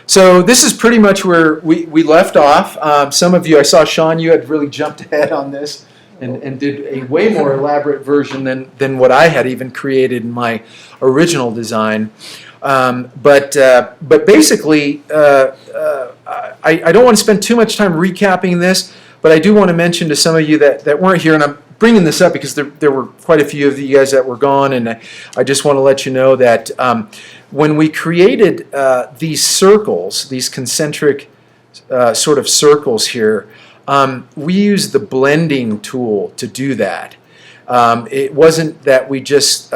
So this is pretty much where we left off. Some of you, I saw Sean, you had really jumped ahead on this and did a way more elaborate version than what I had even created in my original design. But basically, I don't want to spend too much time recapping this, but I do want to mention to some of you that weren't here, and I'm bringing this up because there were quite a few of you guys that were gone, and I just want to let you know that when we created these circles, these concentric sort of circles here, we used the blending tool to do that. It wasn't that we just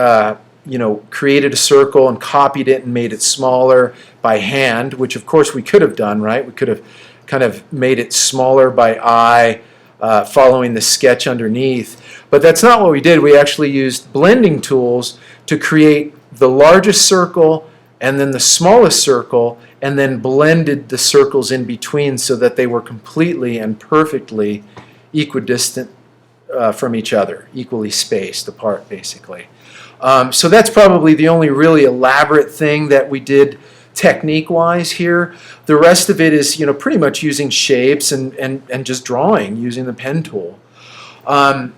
created a circle and copied it and made it smaller by hand, which of course we could have done, right? We could have kind of made it smaller by eye, following the sketch underneath. But that's not what we did. We actually used blending tools to create the largest circle and then the smallest circle, and then blended the circles in between so that they were completely and perfectly equidistant from each other, equally spaced apart, basically. So that's probably the only really elaborate thing that we did technique-wise here. The rest of it is, pretty much using shapes and just drawing using the pen tool.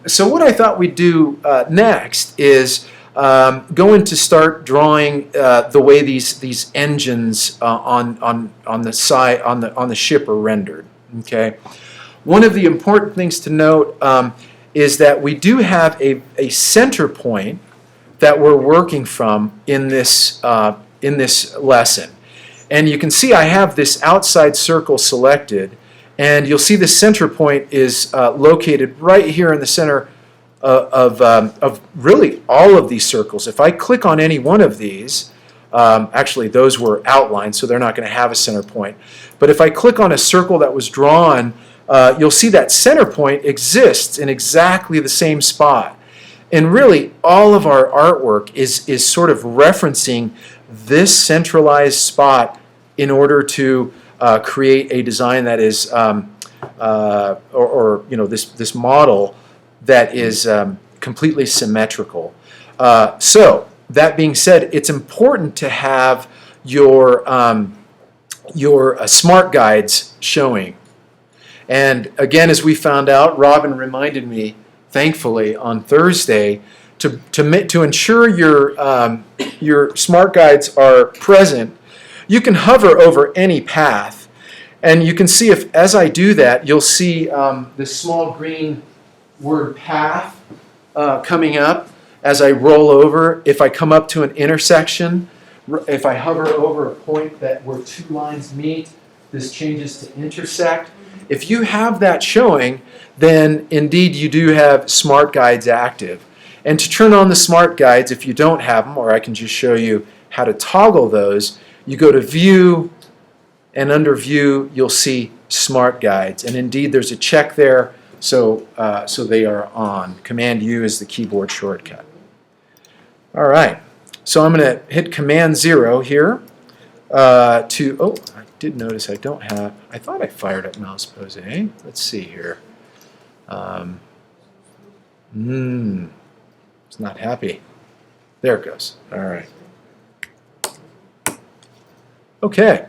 So what I thought we'd do next is going to start drawing the way these engines on the side on the ship are rendered. Okay. One of the important things to note is that we do have a center point that we're working from in this lesson. And you can see I have this outside circle selected, and you'll see the center point is located right here in the center of really all of these circles. If I click on any one of these, actually those were outlined, so they're not going to have a center point. But if I click on a circle that was drawn, you'll see that center point exists in exactly the same spot. And really, all of our artwork is sort of referencing this centralized spot in order to create a design that is, this model that is completely symmetrical. So that being said, it's important to have your smart guides showing. And again, as we found out, Robin reminded me, thankfully, on Thursday, to ensure your smart guides are present, you can hover over any path, and you can see if, as I do that, you'll see this small green word path coming up as I roll over. If I come up to an intersection, if I hover over a point where two lines meet, this changes to intersect. If you have that showing, then indeed you do have smart guides active. And to turn on the smart guides, if you don't have them, or I can just show you how to toggle those, you go to View, and under View you'll see Smart Guides. And indeed there's a check there, so they are on. Command U is the keyboard shortcut. All right, so I'm going to hit Command 0 here I did notice I don't have, I thought I fired up mouse pose A. Let's see here. It's not happy. There it goes. All right. Okay.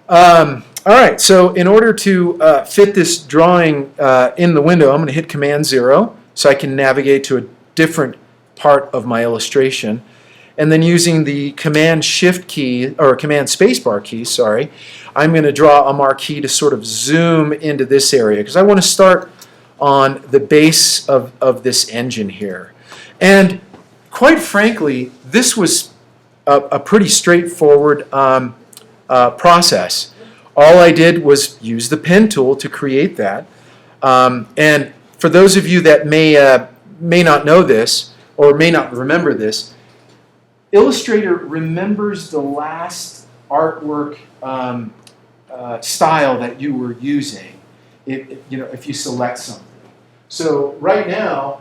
All right, so in order to fit this drawing in the window, I'm going to hit Command 0 so I can navigate to a different part of my illustration. And then using the Command Shift key, or Command Spacebar key, sorry, I'm going to draw a marquee to sort of zoom into this area because I want to start on the base of this engine here. And quite frankly, this was a pretty straightforward process. All I did was use the pen tool to create that. And for those of you that may not know this or may not remember this, Illustrator remembers the last artwork style that you were using if you select something. So right now,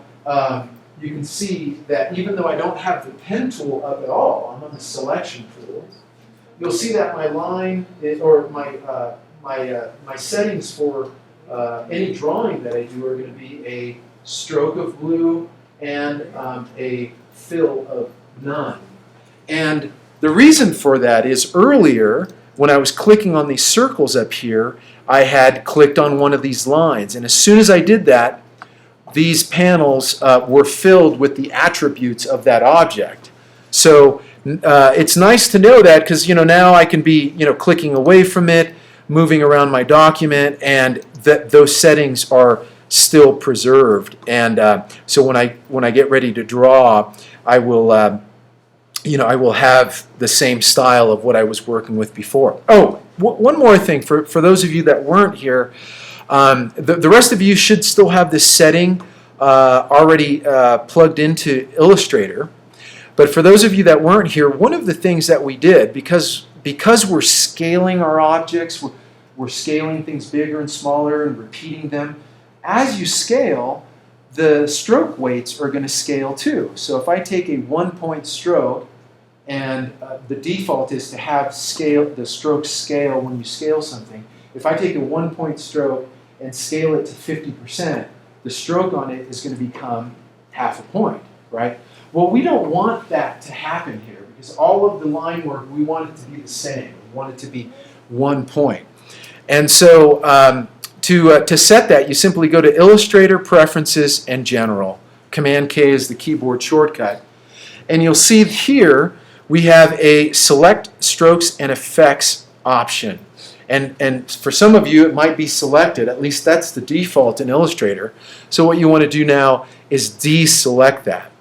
you can see that even though I don't have the pen tool up at all, I'm on the selection tool, you'll see that my line or my settings for any drawing that I do are going to be a stroke of blue and a fill of none. And the reason for that is earlier when I was clicking on these circles up here, I had clicked on one of these lines. And as soon as I did that, these panels were filled with the attributes of that object. So it's nice to know that, because now I can be clicking away from it, moving around my document, and those settings are still preserved. And so when I get ready to draw, I will I will have the same style of what I was working with before. Oh, one more thing for those of you that weren't here, the rest of you should still have this setting already plugged into Illustrator. But for those of you that weren't here, one of the things that we did, because we're scaling our objects, we're scaling things bigger and smaller and repeating them, as you scale, the stroke weights are going to scale too. So if I take a 1-point stroke, and the default is to have the stroke scale when you scale something. If I take a 1-point stroke and scale it to 50%, the stroke on it is going to become half a point, right? Well, we don't want that to happen here, because all of the line work, we want it to be the same. We want it to be 1 point. And so to set that, you simply go to Illustrator, Preferences, and General. Command-K is the keyboard shortcut. And you'll see here we have a Select Strokes and Effects option. And for some of you, it might be selected. At least that's the default in Illustrator. So what you want to do now is deselect that.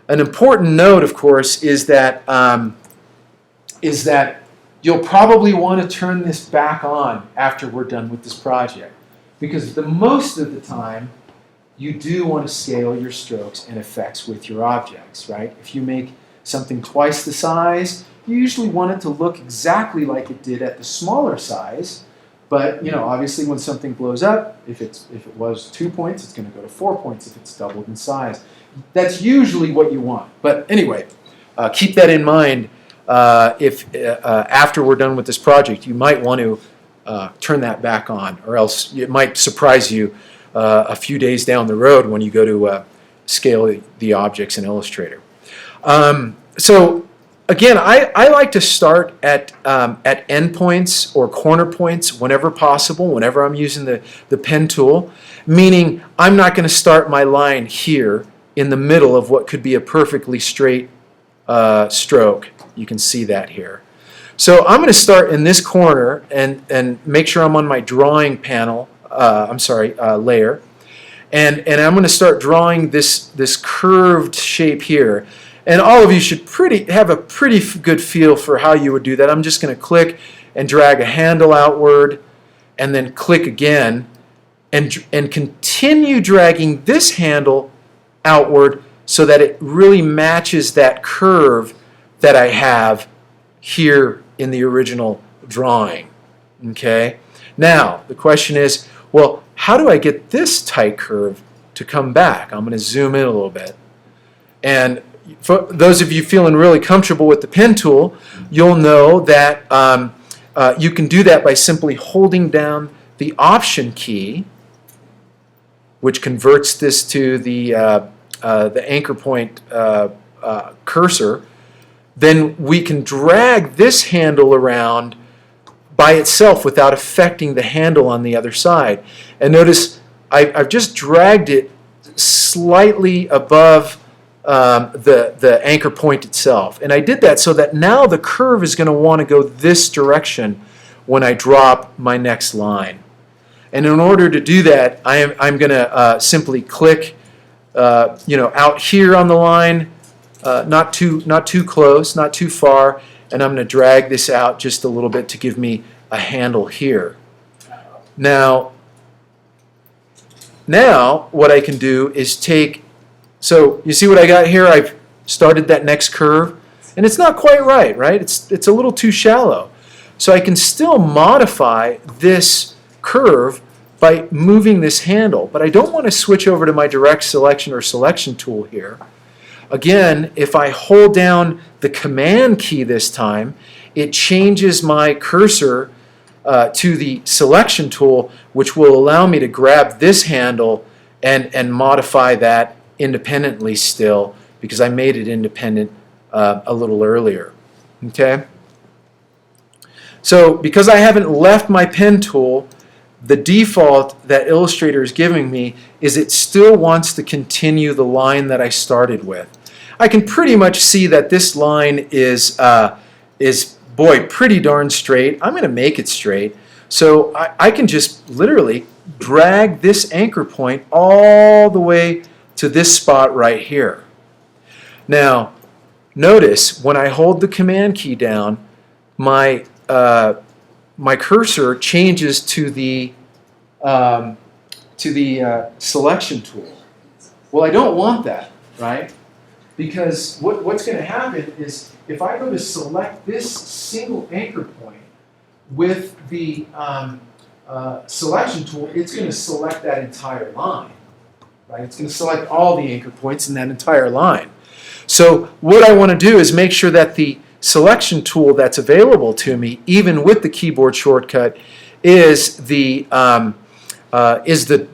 An important note, of course, is that you'll probably want to turn this back on after we're done with this project, because most of the time you do want to scale your strokes and effects with your objects, right? If you make something twice the size, you usually want it to look exactly like it did at the smaller size. But obviously, when something blows up, if it was 2 points, it's going to go to 4 points if it's doubled in size. That's usually what you want. But anyway, keep that in mind. If after we're done with this project, you might want to turn that back on, or else it might surprise you a few days down the road when you go to scale the objects in Illustrator. So again, I like to start at endpoints or corner points whenever possible, whenever I'm using the pen tool, meaning I'm not going to start my line here in the middle of what could be a perfectly straight stroke. You can see that here. So I'm going to start in this corner and make sure I'm on my drawing panel, layer, and I'm going to start drawing this curved shape here. And all of you should have a pretty good feel for how you would do that. I'm just going to click and drag a handle outward, and then click again, and continue dragging this handle outward so that it really matches that curve that I have here in the original drawing. Okay? Now, the question is, well, how do I get this tight curve to come back? I'm going to zoom in a little bit. And for those of you feeling really comfortable with the pen tool, you'll know that you can do that by simply holding down the Option key, which converts this to the anchor point cursor. Then we can drag this handle around by itself without affecting the handle on the other side. And notice I've just dragged it slightly above the anchor point itself. And I did that so that now the curve is going to want to go this direction when I drop my next line. And in order to do that, I'm going to simply click out here on the line, not too close, not too far, and I'm going to drag this out just a little bit to give me a handle here. Now what I can do is so you see what I got here? I've started that next curve, and it's not quite right? It's a little too shallow. So I can still modify this curve by moving this handle, but I don't want to switch over to my direct selection or selection tool here. Again, if I hold down the Command key this time, it changes my cursor to the selection tool, which will allow me to grab this handle and modify that independently still, because I made it independent a little earlier. Okay? So because I haven't left my pen tool, the default that Illustrator is giving me is it still wants to continue the line that I started with. I can pretty much see that this line is boy, pretty darn straight. I'm going to make it straight. So I can just literally drag this anchor point all the way to this spot right here. Now, notice when I hold the Command key down, my cursor changes to the selection tool. Well, I don't want that, right? Because what's going to happen is if I go to select this single anchor point with the selection tool, it's going to select that entire line, right? It's going to select all the anchor points in that entire line. So what I want to do is make sure that the selection tool that's available to me, even with the keyboard shortcut, is the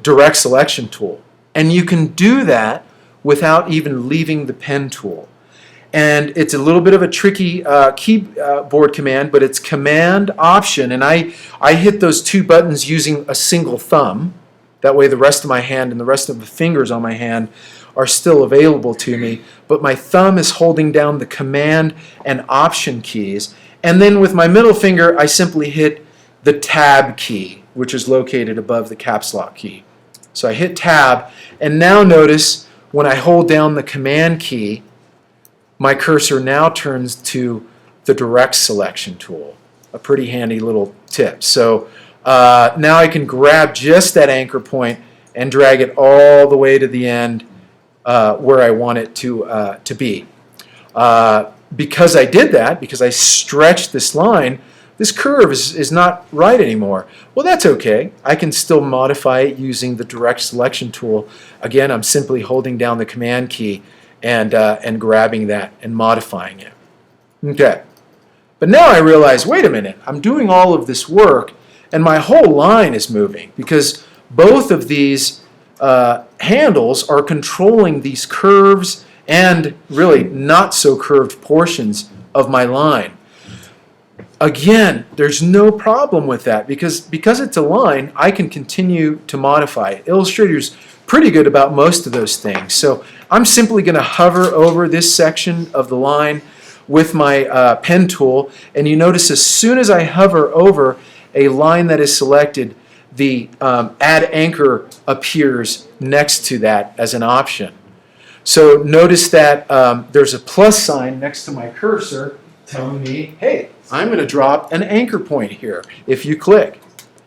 direct selection tool. And you can do that without even leaving the pen tool. And it's a little bit of a tricky keyboard command, but it's Command Option, and I hit those two buttons using a single thumb. That way the rest of my hand and the rest of the fingers on my hand are still available to me, but my thumb is holding down the Command and Option keys, and then with my middle finger I simply hit the Tab key, which is located above the caps lock key. So I hit Tab, and now notice when I hold down the Command key, my cursor now turns to the direct selection tool. A pretty handy little tip. So now I can grab just that anchor point and drag it all the way to the end where I want it to be. Because I did that, because I stretched this line, this curve is not right anymore. Well, that's okay. I can still modify it using the direct selection tool. Again, I'm simply holding down the Command key and grabbing that and modifying it. Okay. But now I realize, wait a minute, I'm doing all of this work and my whole line is moving because both of these handles are controlling these curves and really not so curved portions of my line. Again, there's no problem with that because it's a line, I can continue to modify it. Illustrator's pretty good about most of those things. So I'm simply going to hover over this section of the line with my pen tool, and you notice as soon as I hover over a line that is selected, the Add Anchor appears next to that as an option. So notice that there's a plus sign next to my cursor telling me, hey, I'm going to drop an anchor point here if you click.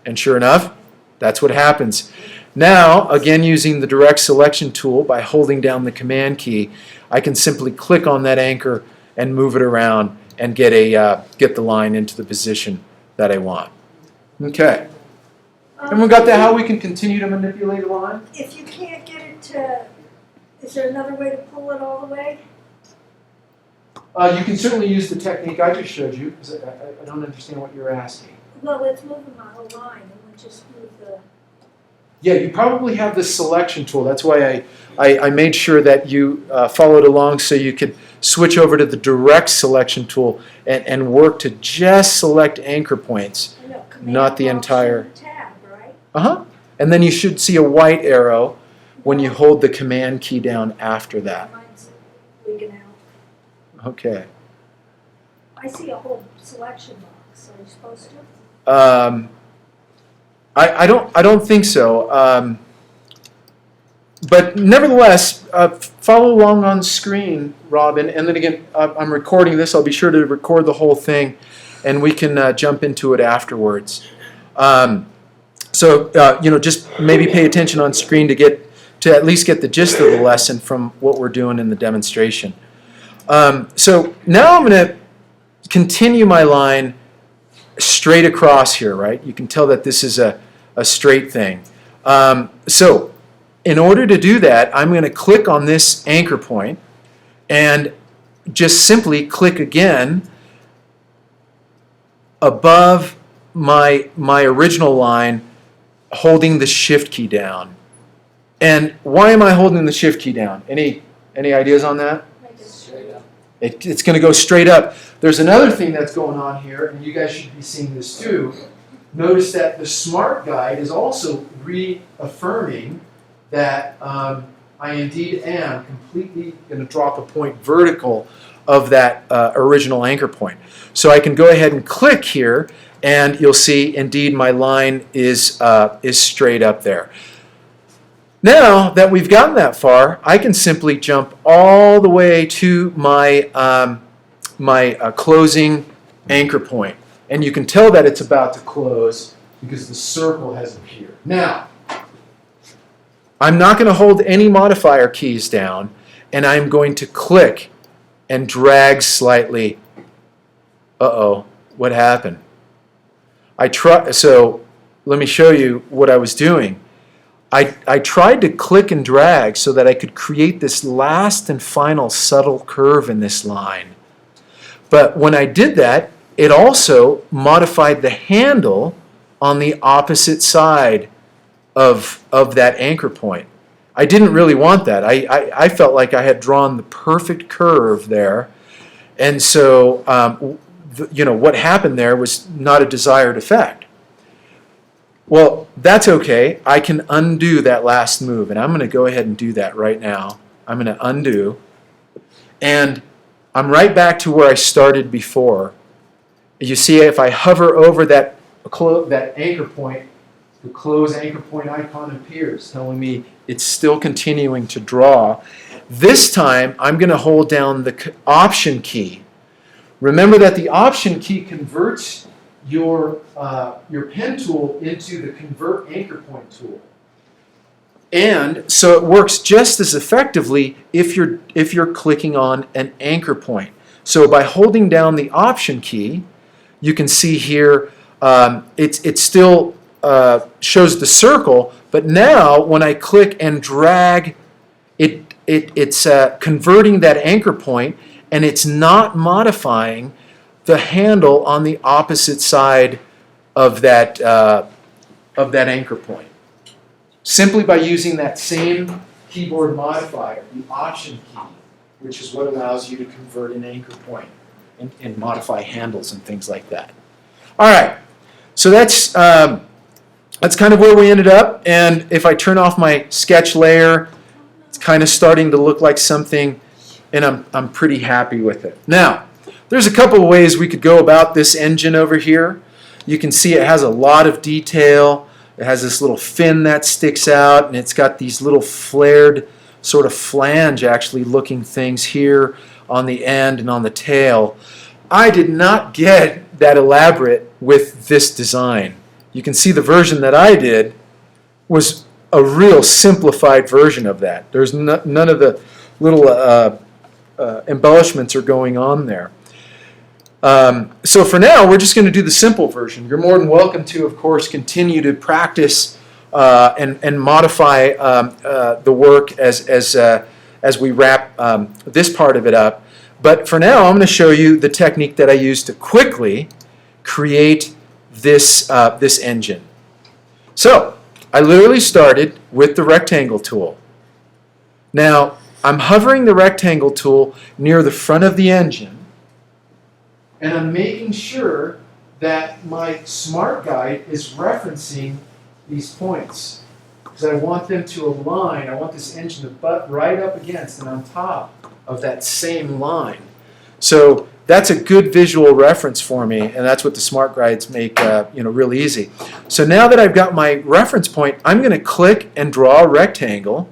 And sure enough, that's what happens. Now, again using the direct selection tool by holding down the Command key, I can simply click on that anchor and move it around and get the line into the position that I want. Okay. Everyone got that, how we can continue to manipulate a line? If you can't get it to, is there another way to pull it all the way? You can certainly use the technique I just showed you, because I don't understand what you're asking. Well, it's moving my whole line, and we just move the... Yeah, you probably have the selection tool. That's why I made sure that you followed along so you could switch over to the direct selection tool and work to just select anchor points, not the entire... tab, right? Uh-huh. And then you should see a white arrow when you hold the Command key down after that. Mine's leaking out. Okay. I see a whole selection box. Are you supposed to? I don't think so. But nevertheless, follow along on screen, Robin. And then again, I'm recording this. I'll be sure to record the whole thing, and we can jump into it afterwards. So just maybe pay attention on screen to at least get the gist of the lesson from what we're doing in the demonstration. So now I'm going to continue my line straight across here, right? You can tell that this is a straight thing. So in order to do that, I'm going to click on this anchor point and just simply click again above my original line, holding the Shift key down. And why am I holding the Shift key down? Any ideas on that? Make it straight up. It's going to go straight up. There's another thing that's going on here, and you guys should be seeing this too. Notice that the Smart Guide is also reaffirming that I indeed am completely going to drop a point vertical of that original anchor point. So I can go ahead and click here, and you'll see indeed my line is straight up there. Now that we've gotten that far, I can simply jump all the way to my closing anchor point. And you can tell that it's about to close because the circle has appeared. Now, I'm not going to hold any modifier keys down, and I'm going to click and drag slightly. Uh-oh, what happened? So let me show you what I was doing. I tried to click and drag so that I could create this last and final subtle curve in this line. But when I did that, it also modified the handle on the opposite side of that anchor point. I didn't really want that. I felt like I had drawn the perfect curve there. And so, what happened there was not a desired effect. Well, that's okay. I can undo that last move, and I'm going to go ahead and do that right now. I'm going to undo, and I'm right back to where I started before. You see, if I hover over that anchor point, the close anchor point icon appears, telling me it's still continuing to draw. This time, I'm going to hold down the Option key. Remember that the Option key converts your pen tool into the Convert Anchor Point tool. And so it works just as effectively if you're clicking on an anchor point. So by holding down the Option key, you can see here it still shows the circle, but now when I click and drag, it's converting that anchor point, and it's not modifying the handle on the opposite side of that anchor point. Simply by using that same keyboard modifier, the Option key, which is what allows you to convert an anchor point and modify handles and things like that. All right, so that's kind of where we ended up. And if I turn off my sketch layer, it's kind of starting to look like something, and I'm pretty happy with it. Now, there's a couple of ways we could go about this engine over here. You can see it has a lot of detail. It has this little fin that sticks out, and it's got these little flared sort of flange actually looking things here on the end and on the tail. I did not get that elaborate with this design. You can see the version that I did was a real simplified version of that. There's none of the little embellishments are going on there. So for now, we're just going to do the simple version. You're more than welcome to, of course, continue to practice and modify the work as we wrap this part of it up. But for now, I'm going to show you the technique that I use to quickly create this engine. So I literally started with the rectangle tool. Now, I'm hovering the rectangle tool near the front of the engine, and I'm making sure that my Smart Guide is referencing these points, because I want them to align. I want this engine to butt right up against and on top of that same line. So that's a good visual reference for me, and that's what the Smart Guides make real easy. So now that I've got my reference point, I'm going to click and draw a rectangle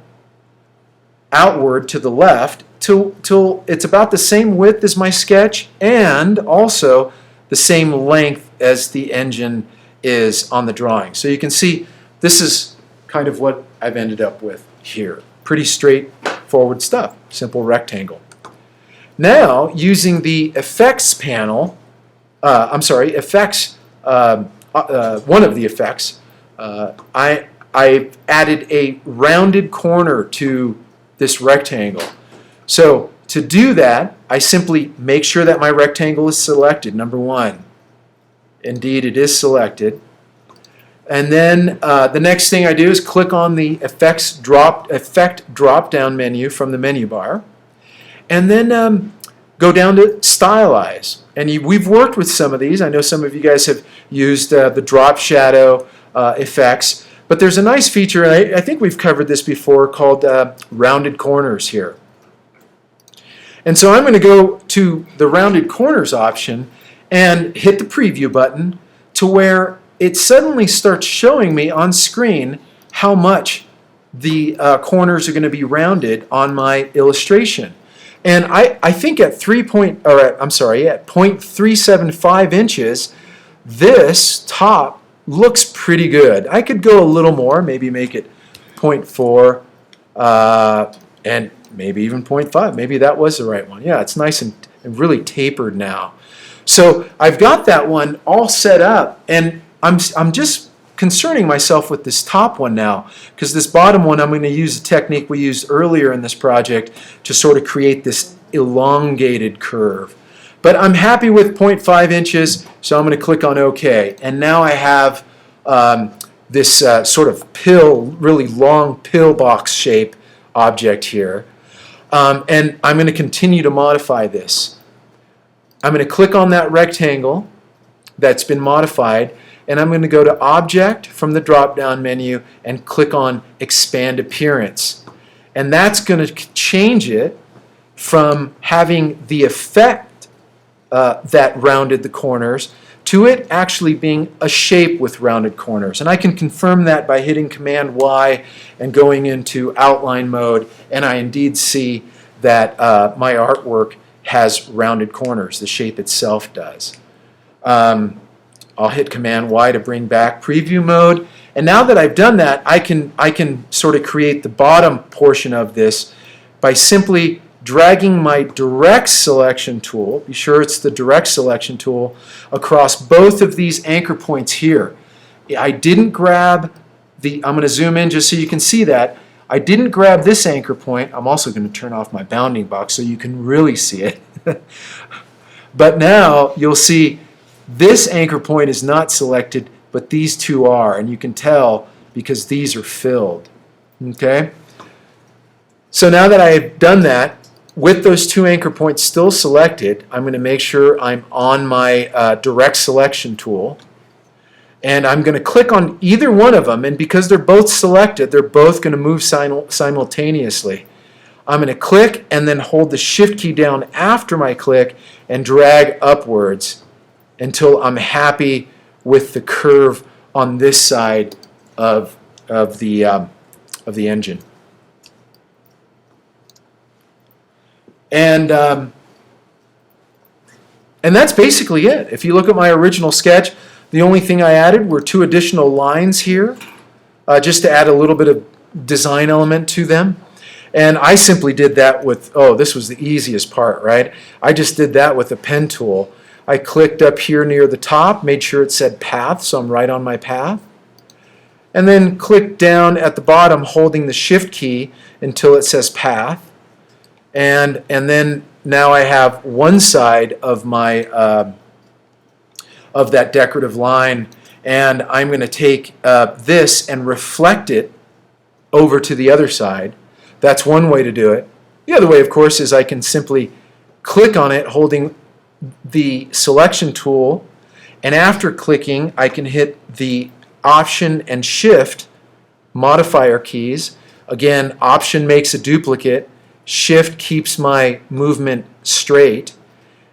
outward to the left till it's about the same width as my sketch and also the same length as the engine is on the drawing. So you can see this is kind of what I've ended up with here. Pretty straightforward stuff, simple rectangle. Now, using the effects panel, one of the effects, I added a rounded corner to this rectangle. So to do that, I simply make sure that my rectangle is selected, number one. Indeed, it is selected. And then the next thing I do is click on the effect drop-down menu from the menu bar. And then go down to stylize. And we've worked with some of these. I know some of you guys have used the drop shadow effects. But there's a nice feature, and I think we've covered this before, called rounded corners here. And so I'm going to go to the rounded corners option and hit the preview button to where it suddenly starts showing me on screen how much the corners are going to be rounded on my illustration. And I think at 0.375 inches, this top looks pretty good. I could go a little more, maybe make it 0.4 and maybe even 0.5. Maybe that was the right one. Yeah, it's nice and really tapered now. So I've got that one all set up, and I'm just concerning myself with this top one now, because this bottom one I'm going to use the technique we used earlier in this project to sort of create this elongated curve. But I'm happy with 0.5 inches, so I'm going to click on OK. And now I have this sort of really long pillbox shape object here. And I'm going to continue to modify this. I'm going to click on that rectangle that's been modified, and I'm going to go to Object from the drop-down menu and click on Expand Appearance. And that's going to change it from having the effect that rounded the corners to it actually being a shape with rounded corners. And I can confirm that by hitting Command Y and going into outline mode, and I indeed see that my artwork has rounded corners. The shape itself does. I'll hit Command Y to bring back preview mode, and now that I've done that, I can sort of create the bottom portion of this by simply dragging my direct selection tool, be sure it's the direct selection tool, across both of these anchor points here. I didn't grab I'm going to zoom in just so you can see that. I didn't grab this anchor point. I'm also going to turn off my bounding box so you can really see it. But now you'll see this anchor point is not selected, but these two are, and you can tell because these are filled. Okay? So now that I've done that, with those two anchor points still selected, I'm going to make sure I'm on my direct selection tool. And I'm going to click on either one of them, and because they're both selected, they're both going to move simultaneously. I'm going to click and then hold the Shift key down after my click and drag upwards until I'm happy with the curve on this side of the engine. And that's basically it. If you look at my original sketch, the only thing I added were 2 additional lines here, just to add a little bit of design element to them. And I simply did that with, this was the easiest part, right? I just did that with a pen tool. I clicked up here near the top, made sure it said path, so I'm right on my path. And then clicked down at the bottom, holding the Shift key until it says path. And then now I have one side of my of that decorative line, and I'm going to take this and reflect it over to the other side. That's one way to do it. The other way, of course, is I can simply click on it holding the selection tool, and after clicking I can hit the Option and Shift modifier keys. Again, Option makes a duplicate, Shift keeps my movement straight,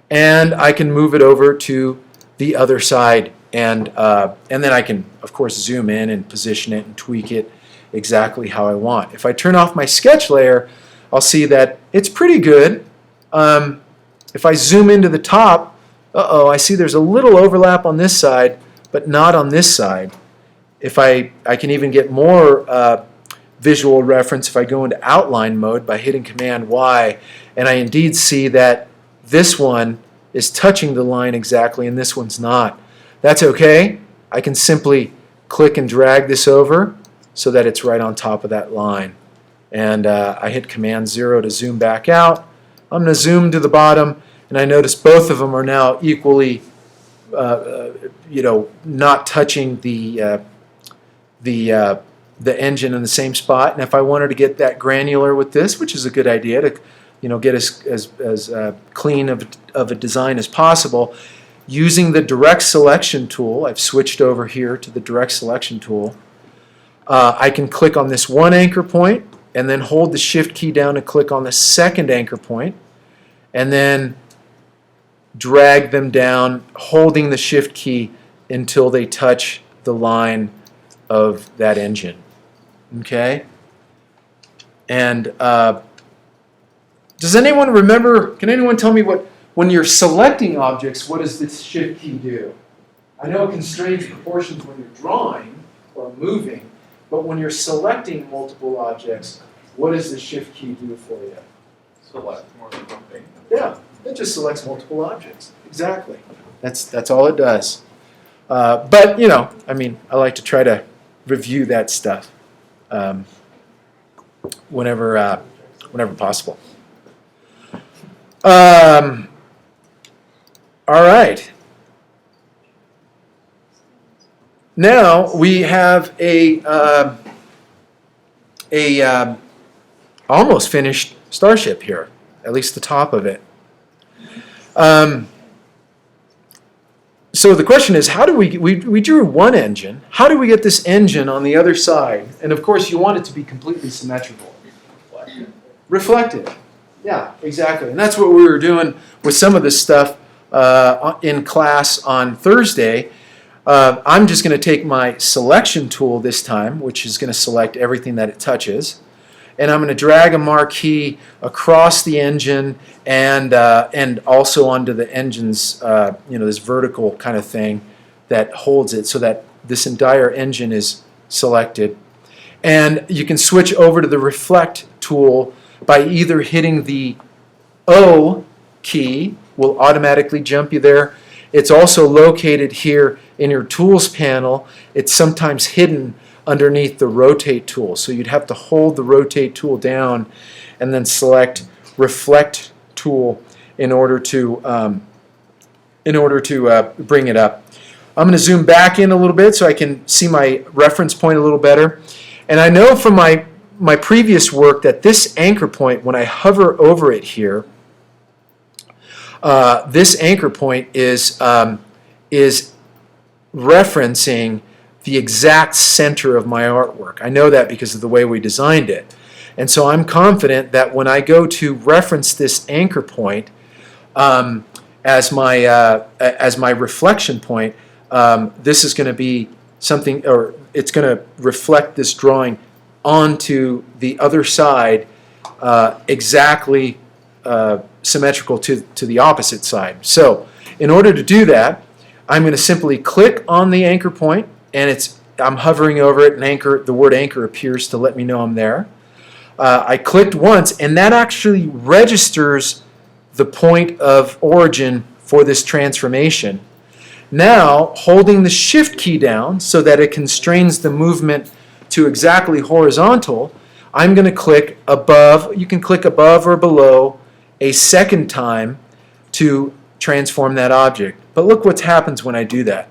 and I can move it over to the other side, and then I can, of course, zoom in and position it and tweak it exactly how I want. If I turn off my sketch layer, I'll see that it's pretty good. If I zoom into the top, I see there's a little overlap on this side, but not on this side. If I can even get more visual reference if I go into outline mode by hitting Command Y, and I indeed see that this one is touching the line exactly and this one's not. That's okay. I can simply click and drag this over so that it's right on top of that line. And I hit Command 0 to zoom back out. I'm going to zoom to the bottom, and I notice both of them are now equally, not touching the engine in the same spot. And if I wanted to get that granular with this, which is a good idea, to get as clean of a design as possible. Using the direct selection tool, I've switched over here to the direct selection tool. I can click on this one anchor point and then hold the shift key down and click on the second anchor point and then drag them down holding the shift key until they touch the line of that engine. Okay? And does anyone remember, can anyone tell me when you're selecting objects, what does this shift key do? I know it constrains proportions when you're drawing or moving, but when you're selecting multiple objects, what does the shift key do for you? Select more than one thing. Yeah, it just selects multiple objects. Exactly. That's all it does. But, I like to try to review that stuff whenever possible. All right. Now we have a almost finished starship here, at least the top of it. So the question is, how do we drew one engine. How do we get this engine on the other side? And of course, you want it to be completely symmetrical. Reflective. Yeah, exactly. And that's what we were doing with some of this stuff in class on Thursday. I'm just going to take my selection tool this time, which is going to select everything that it touches. And I'm going to drag a marquee across the engine and also onto the engine's, this vertical kind of thing that holds it so that this entire engine is selected. And you can switch over to the reflect tool by either hitting the O key, will automatically jump you there. It's also located here in your tools panel. It's sometimes hidden underneath the rotate tool. So you'd have to hold the rotate tool down and then select reflect tool in order to bring it up. I'm going to zoom back in a little bit so I can see my reference point a little better. And I know from my previous work that this anchor point, when I hover over it here, this anchor point is referencing the exact center of my artwork. I know that because of the way we designed it. And so I'm confident that when I go to reference this anchor point as my reflection point, this is going to be something, or it's going to reflect this drawing onto the other side exactly symmetrical to the opposite side. So in order to do that, I'm going to simply click on the anchor point, and I'm hovering over it, and the word anchor appears to let me know I'm there. I clicked once, and that actually registers the point of origin for this transformation. Now, holding the shift key down so that it constrains the movement to exactly horizontal, I'm going to click above. You can click above or below a second time to transform that object. But look what happens when I do that.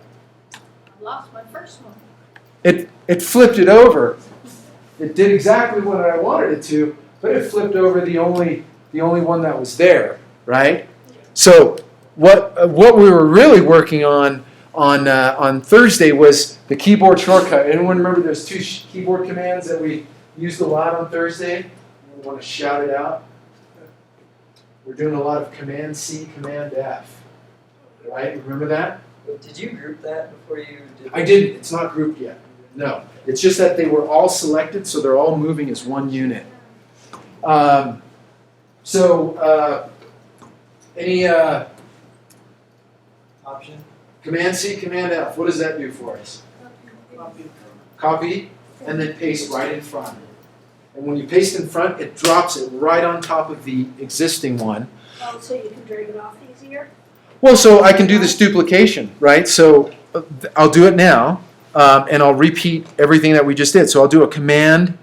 I lost my first one. It flipped it over. It did exactly what I wanted it to, but it flipped over the only one that was there, right? So what we were really working on Thursday was the keyboard shortcut. Anyone remember those two keyboard commands that we used a lot on Thursday? You want to shout it out? We're doing a lot of Command C, Command F. Right? Remember that? Did you group that before you did? I didn't. It's not grouped yet. No. It's just that they were all selected, so they're all moving as one unit. Any Option? Command C, Command F, what does that do for us? Copy, and then paste right in front. And when you paste in front, it drops it right on top of the existing one. Oh, so you can drag it off easier? Well, so I can do this duplication, right? So I'll do it now, and I'll repeat everything that we just did. So I'll do a Command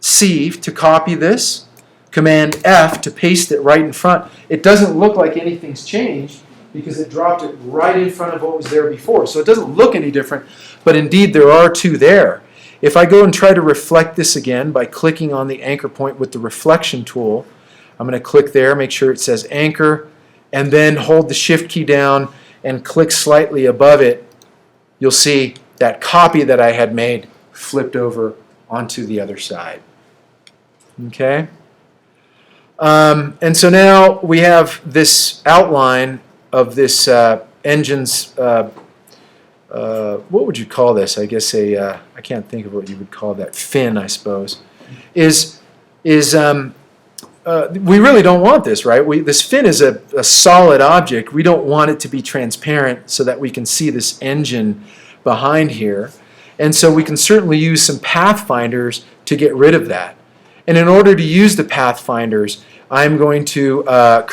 C to copy this, Command F to paste it right in front. It doesn't look like anything's changed because it dropped it right in front of what was there before. So it doesn't look any different, but indeed there are two there. If I go and try to reflect this again by clicking on the anchor point with the reflection tool, I'm going to click there, make sure it says anchor, and then hold the shift key down and click slightly above it. You'll see that copy that I had made flipped over onto the other side. Okay? And so now we have this outline of this engine's, what would you call this? I guess I can't think of what you would call that, fin, I suppose. We really don't want this, right? This fin is a solid object. We don't want it to be transparent so that we can see this engine behind here. And so we can certainly use some pathfinders to get rid of that. And in order to use the pathfinders, I'm going to I'm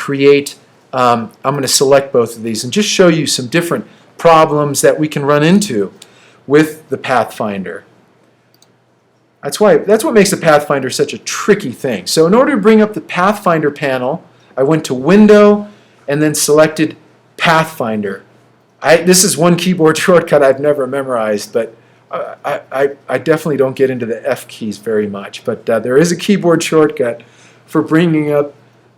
going to select both of these and just show you some different problems that we can run into with the pathfinder. That's what makes the pathfinder such a tricky thing. So in order to bring up the pathfinder panel, I went to Window and then selected Pathfinder. This is one keyboard shortcut I've never memorized, but I definitely don't get into the F keys very much. But there is a keyboard shortcut for bringing up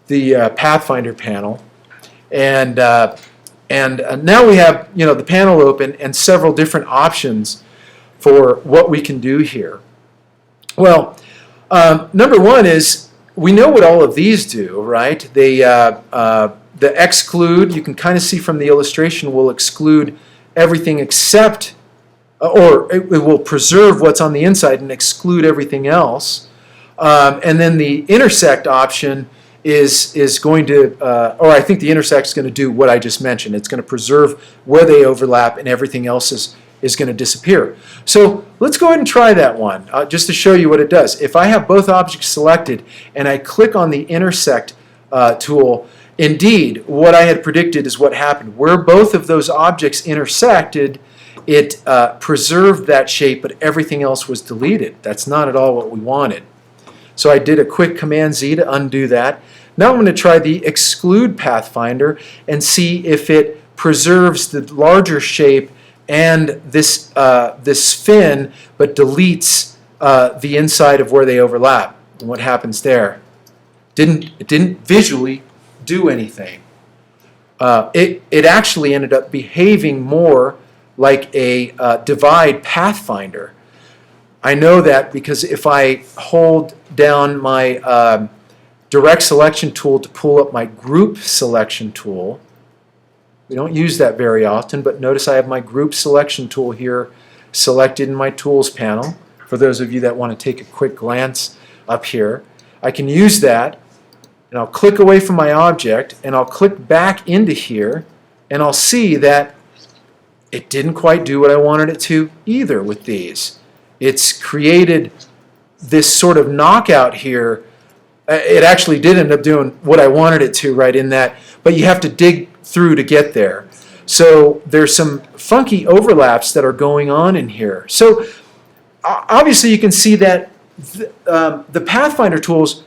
the Pathfinder panel, and now we have the panel open and several different options for what we can do here. Well, number one is we know what all of these do, right? The exclude, you can kind of see from the illustration, will exclude everything except, or it will preserve what's on the inside and exclude everything else. And then the intersect option is going to, or I think the intersect is going to do what I just mentioned. It's going to preserve where they overlap and everything else is going to disappear. So let's go ahead and try that one just to show you what it does. If I have both objects selected and I click on the intersect tool, indeed what I had predicted is what happened. Where both of those objects intersected, it preserved that shape, but everything else was deleted. That's not at all what we wanted. So I did a quick Command Z to undo that. Now I'm going to try the exclude pathfinder and see if it preserves the larger shape and this fin, but deletes the inside of where they overlap. And what happens there? It didn't visually do anything. It actually ended up behaving more like a divide pathfinder. I know that because if I hold down my direct selection tool to pull up my group selection tool, we don't use that very often, but notice I have my group selection tool here selected in my tools panel. For those of you that want to take a quick glance up here, I can use that, and I'll click away from my object, and I'll click back into here, and I'll see that it didn't quite do what I wanted it to either with these. It's created this sort of knockout here. It actually did end up doing what I wanted it to right in that, but you have to dig through to get there. So there's some funky overlaps that are going on in here. So obviously you can see that the Pathfinder tools,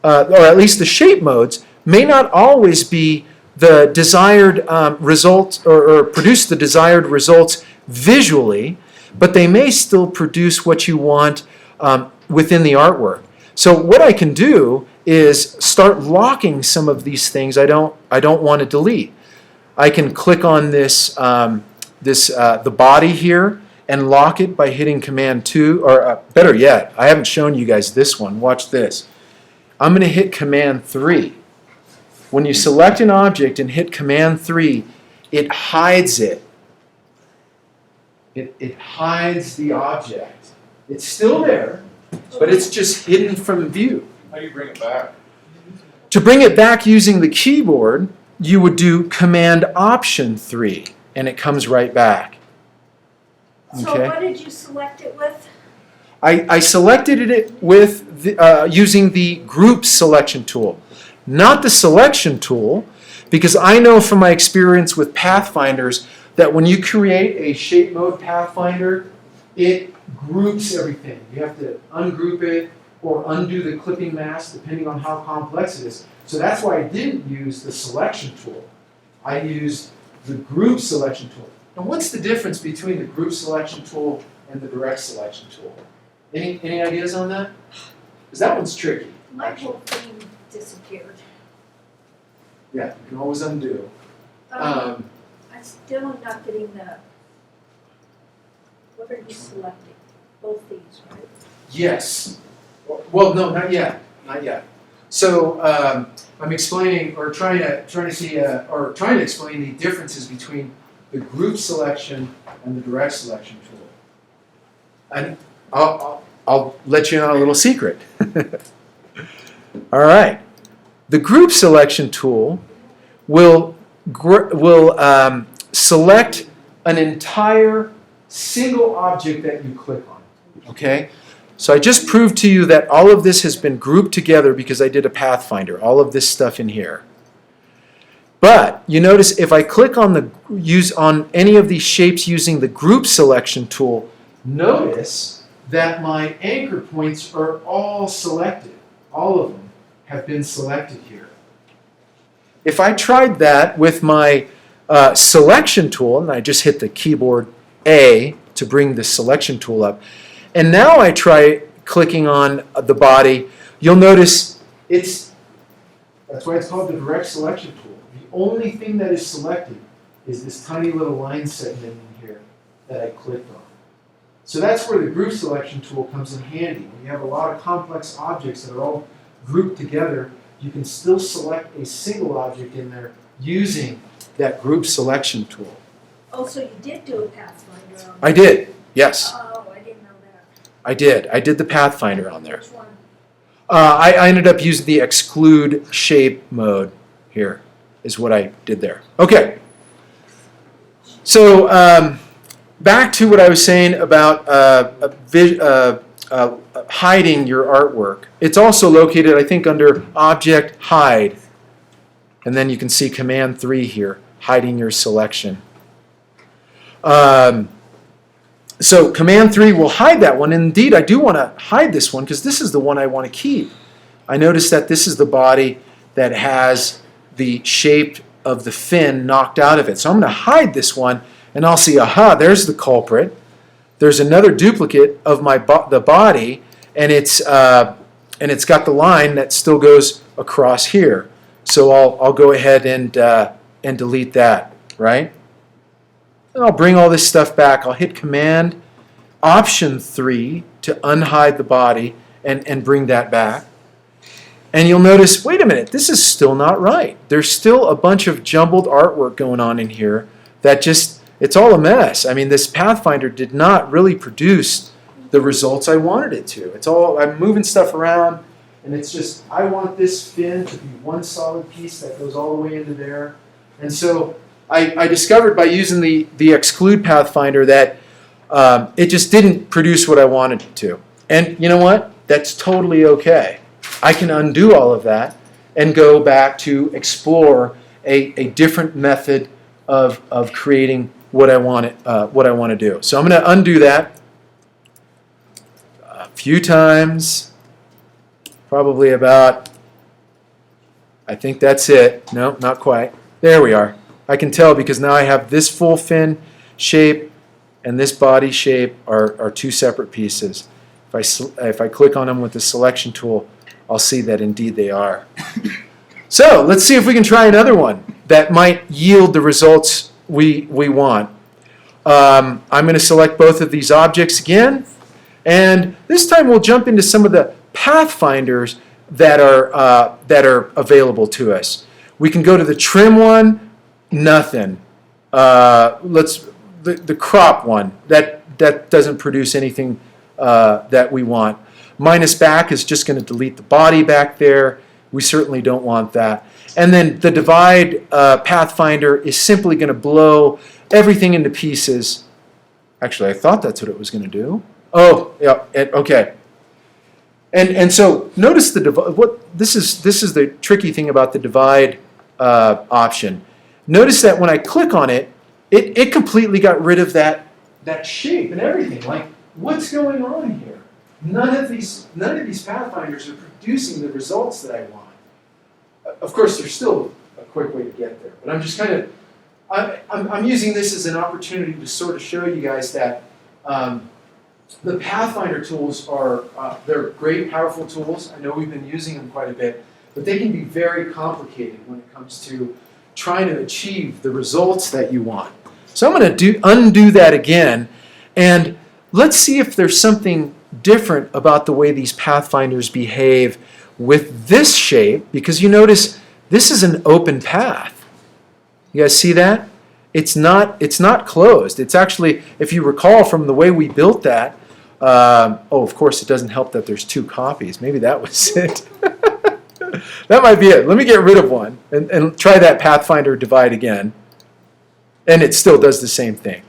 or at least the shape modes, may not always be the desired results or produce the desired results visually, but they may still produce what you want within the artwork. So what I can do is start locking some of these things I don't want to delete. I can click on this the body here and lock it by hitting Command 2, or better yet, I haven't shown you guys this one. Watch this. I'm going to hit Command 3. When you select an object and hit Command 3, it hides it. It hides the object. It's still there, but it's just hidden from view. How do you bring it back? To bring it back using the keyboard, you would do Command Option 3, and it comes right back. So Okay. what did you select it with? I selected it with using the Group Selection tool, not the Selection tool, because I know from my experience with Pathfinders that when you create a shape mode Pathfinder, it groups everything. You have to ungroup it or undo the clipping mask depending on how complex it is. So that's why I didn't use the selection tool. I used the group selection tool. Now what's the difference between the group selection tool and the direct selection tool? Any ideas on that? Because that one's tricky. My whole thing disappeared. Yeah, you can always undo. I still am not getting the, what are you selecting? Both these, right? Yes. Well, no, not yet. Not yet. So I'm explaining, or trying to explain the differences between the group selection and the direct selection tool. And I'll let you in on a little secret. All right. The group selection tool will select an entire single object that you click on. Okay? So I just proved to you that all of this has been grouped together because I did a pathfinder, all of this stuff in here. But you notice if I click on on any of these shapes using the group selection tool, notice that my anchor points are all selected. All of them have been selected here. If I tried that with my selection tool, and I just hit the keyboard A to bring the selection tool up, and now I try clicking on the body, you'll notice that's why it's called the direct selection tool. The only thing that is selected is this tiny little line segment in here that I clicked on. So that's where the group selection tool comes in handy. When you have a lot of complex objects that are all grouped together, you can still select a single object in there using that group selection tool. Oh, so you did do a pathfinder on I did, yes. Oh, I didn't know that. I did. I did the pathfinder on there. Which one? I ended up using the exclude shape mode here, is what I did there. Okay. So back to what I was saying about hiding your artwork. It's also located, I think, under Object Hide. And then you can see Command 3 here, hiding your selection. So Command 3 will hide that one. And indeed, I do want to hide this one because this is the one I want to keep. I notice that this is the body that has the shape of the fin knocked out of it. So I'm going to hide this one, and I'll see, aha, there's the culprit. There's another duplicate of the body, and it's got the line that still goes across here. So I'll go ahead and delete that, right? And I'll bring all this stuff back. I'll hit Command Option 3 to unhide the body and bring that back. And you'll notice, wait a minute, this is still not right. There's still a bunch of jumbled artwork going on in here that just, it's all a mess. I mean, this Pathfinder did not really produce the results I wanted it to. It's all, I'm moving stuff around, and it's just, I want this fin to be one solid piece that goes all the way into there. And so I discovered by using the exclude Pathfinder that it just didn't produce what I wanted it to. And you know what? That's totally okay. I can undo all of that and go back to explore a different method of creating what I want to do. So I'm going to undo that a few times, probably about, I think that's it. No, not quite. There we are. I can tell because now I have this full fin shape and this body shape are two separate pieces. If I click on them with the selection tool, I'll see that indeed they are. So let's see if we can try another one that might yield the results we want. I'm going to select both of these objects again, and this time we'll jump into some of the pathfinders that are available to us. We can go to the trim one. Nothing. The crop one. That doesn't produce anything that we want. Minus back is just going to delete the body back there. We certainly don't want that. And then the divide pathfinder is simply going to blow everything into pieces. Actually, I thought that's what it was going to do. Oh, yeah. Okay. And so notice this is the tricky thing about the divide option. Notice that when I click on it, it completely got rid of that shape and everything. Like, what's going on here? None of these pathfinders are producing the results that I want. Of course, there's still a quick way to get there, but I'm just kind of I'm using this as an opportunity to sort of show you guys that the Pathfinder tools are they're great, powerful tools. I know we've been using them quite a bit, but they can be very complicated when it comes to trying to achieve the results that you want. So I'm going to undo that again, and let's see if there's something different about the way these pathfinders behave with this shape, because you notice this is an open path. You guys see that? It's not closed. It's actually, if you recall from the way we built that, of course it doesn't help that there's 2 copies. Maybe that was it. That might be it. Let me get rid of one and try that pathfinder divide again. And it still does the same thing.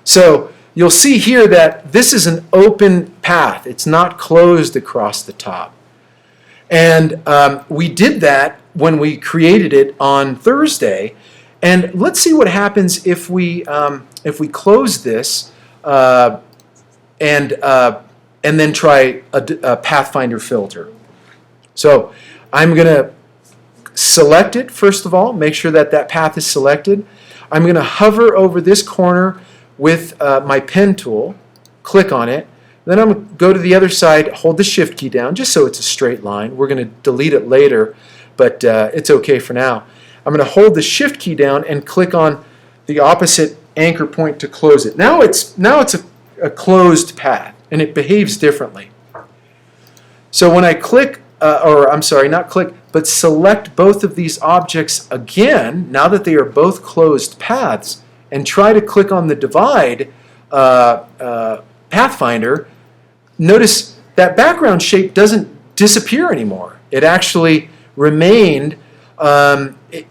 So you'll see here that this is an open path. It's not closed across the top. And we did that when we created it on Thursday. And let's see what happens if we close this and then try a pathfinder filter. So I'm going to select it first of all, make sure that path is selected. I'm going to hover over this corner with my pen tool, click on it. Then I'm going to go to the other side, hold the Shift key down, just so it's a straight line. We're going to delete it later, but it's okay for now. I'm going to hold the Shift key down and click on the opposite anchor point to close it. Now it's a closed path, and it behaves differently. So when I click, not click, but select both of these objects again, now that they are both closed paths, and try to click on the divide pathfinder, notice that background shape doesn't disappear anymore. It actually remained on the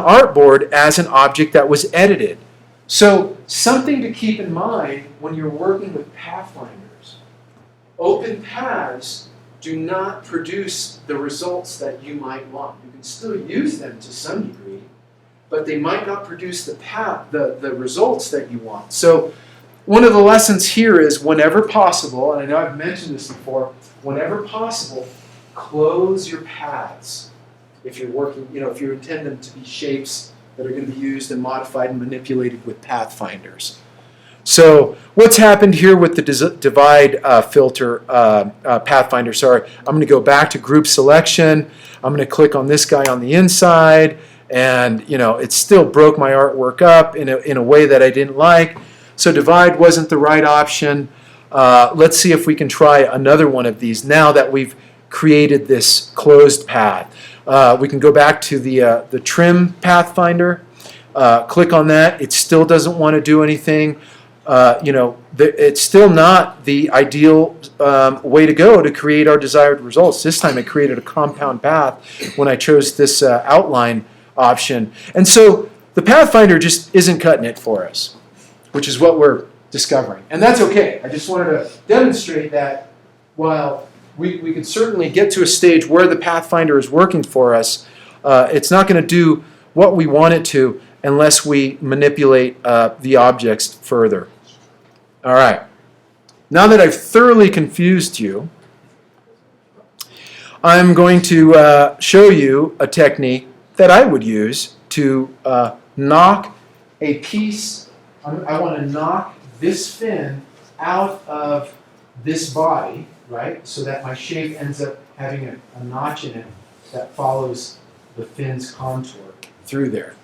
artboard as an object that was edited. So something to keep in mind when you're working with pathfinders. Open paths do not produce the results that you might want. You can still use them to some degree, but they might not produce the results that you want. So one of the lessons here is whenever possible, and I know I've mentioned this before, whenever possible, close your paths. If you're working, if you intend them to be shapes that are going to be used and modified and manipulated with pathfinders. So what's happened here with the divide filter pathfinder? Sorry, I'm going to go back to group selection. I'm going to click on this guy on the inside, and it still broke my artwork up in a way that I didn't like. So divide wasn't the right option. Let's see if we can try another one of these now that we've created this closed path. We can go back to the trim pathfinder. Click on that. It still doesn't want to do anything. It's still not the ideal way to go to create our desired results. This time I created a compound path when I chose this outline option. And so the pathfinder just isn't cutting it for us, which is what we're discovering. And that's okay. I just wanted to demonstrate that while we could certainly get to a stage where the pathfinder is working for us, it's not going to do what we want it to unless we manipulate the objects further. All right. Now that I've thoroughly confused you, I'm going to show you a technique that I would use to knock a piece. I want to knock this fin out of this body, right, so that my shape ends up having a notch in it that follows the fin's contour through there.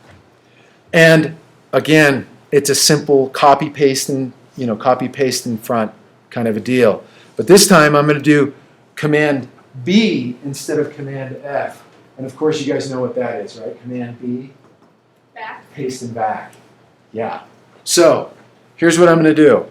And again, it's a simple copy paste in front kind of a deal. But this time I'm going to do Command B instead of Command F. And of course you guys know what that is, right? Command B, Back. paste and back. Yeah. So here's what I'm going to do.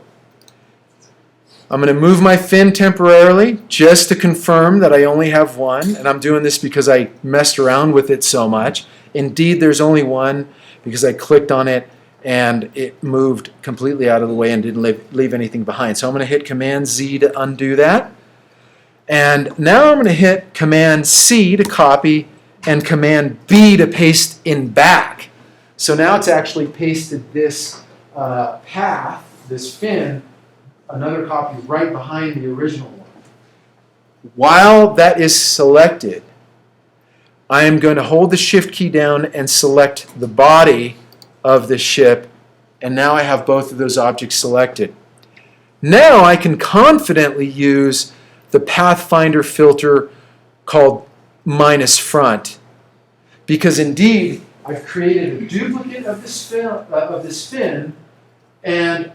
I'm going to move my fin temporarily just to confirm that I only have one. And I'm doing this because I messed around with it so much. Indeed, there's only one because I clicked on it and it moved completely out of the way and didn't leave anything behind. So I'm going to hit Command Z to undo that. And now I'm going to hit Command C to copy and Command B to paste in back. So now it's actually pasted this path, this fin, another copy right behind the original one. While that is selected, I am going to hold the Shift key down and select the body of the ship, and now I have both of those objects selected. Now I can confidently use the pathfinder filter called minus front. Because indeed, I've created a duplicate of this fin, and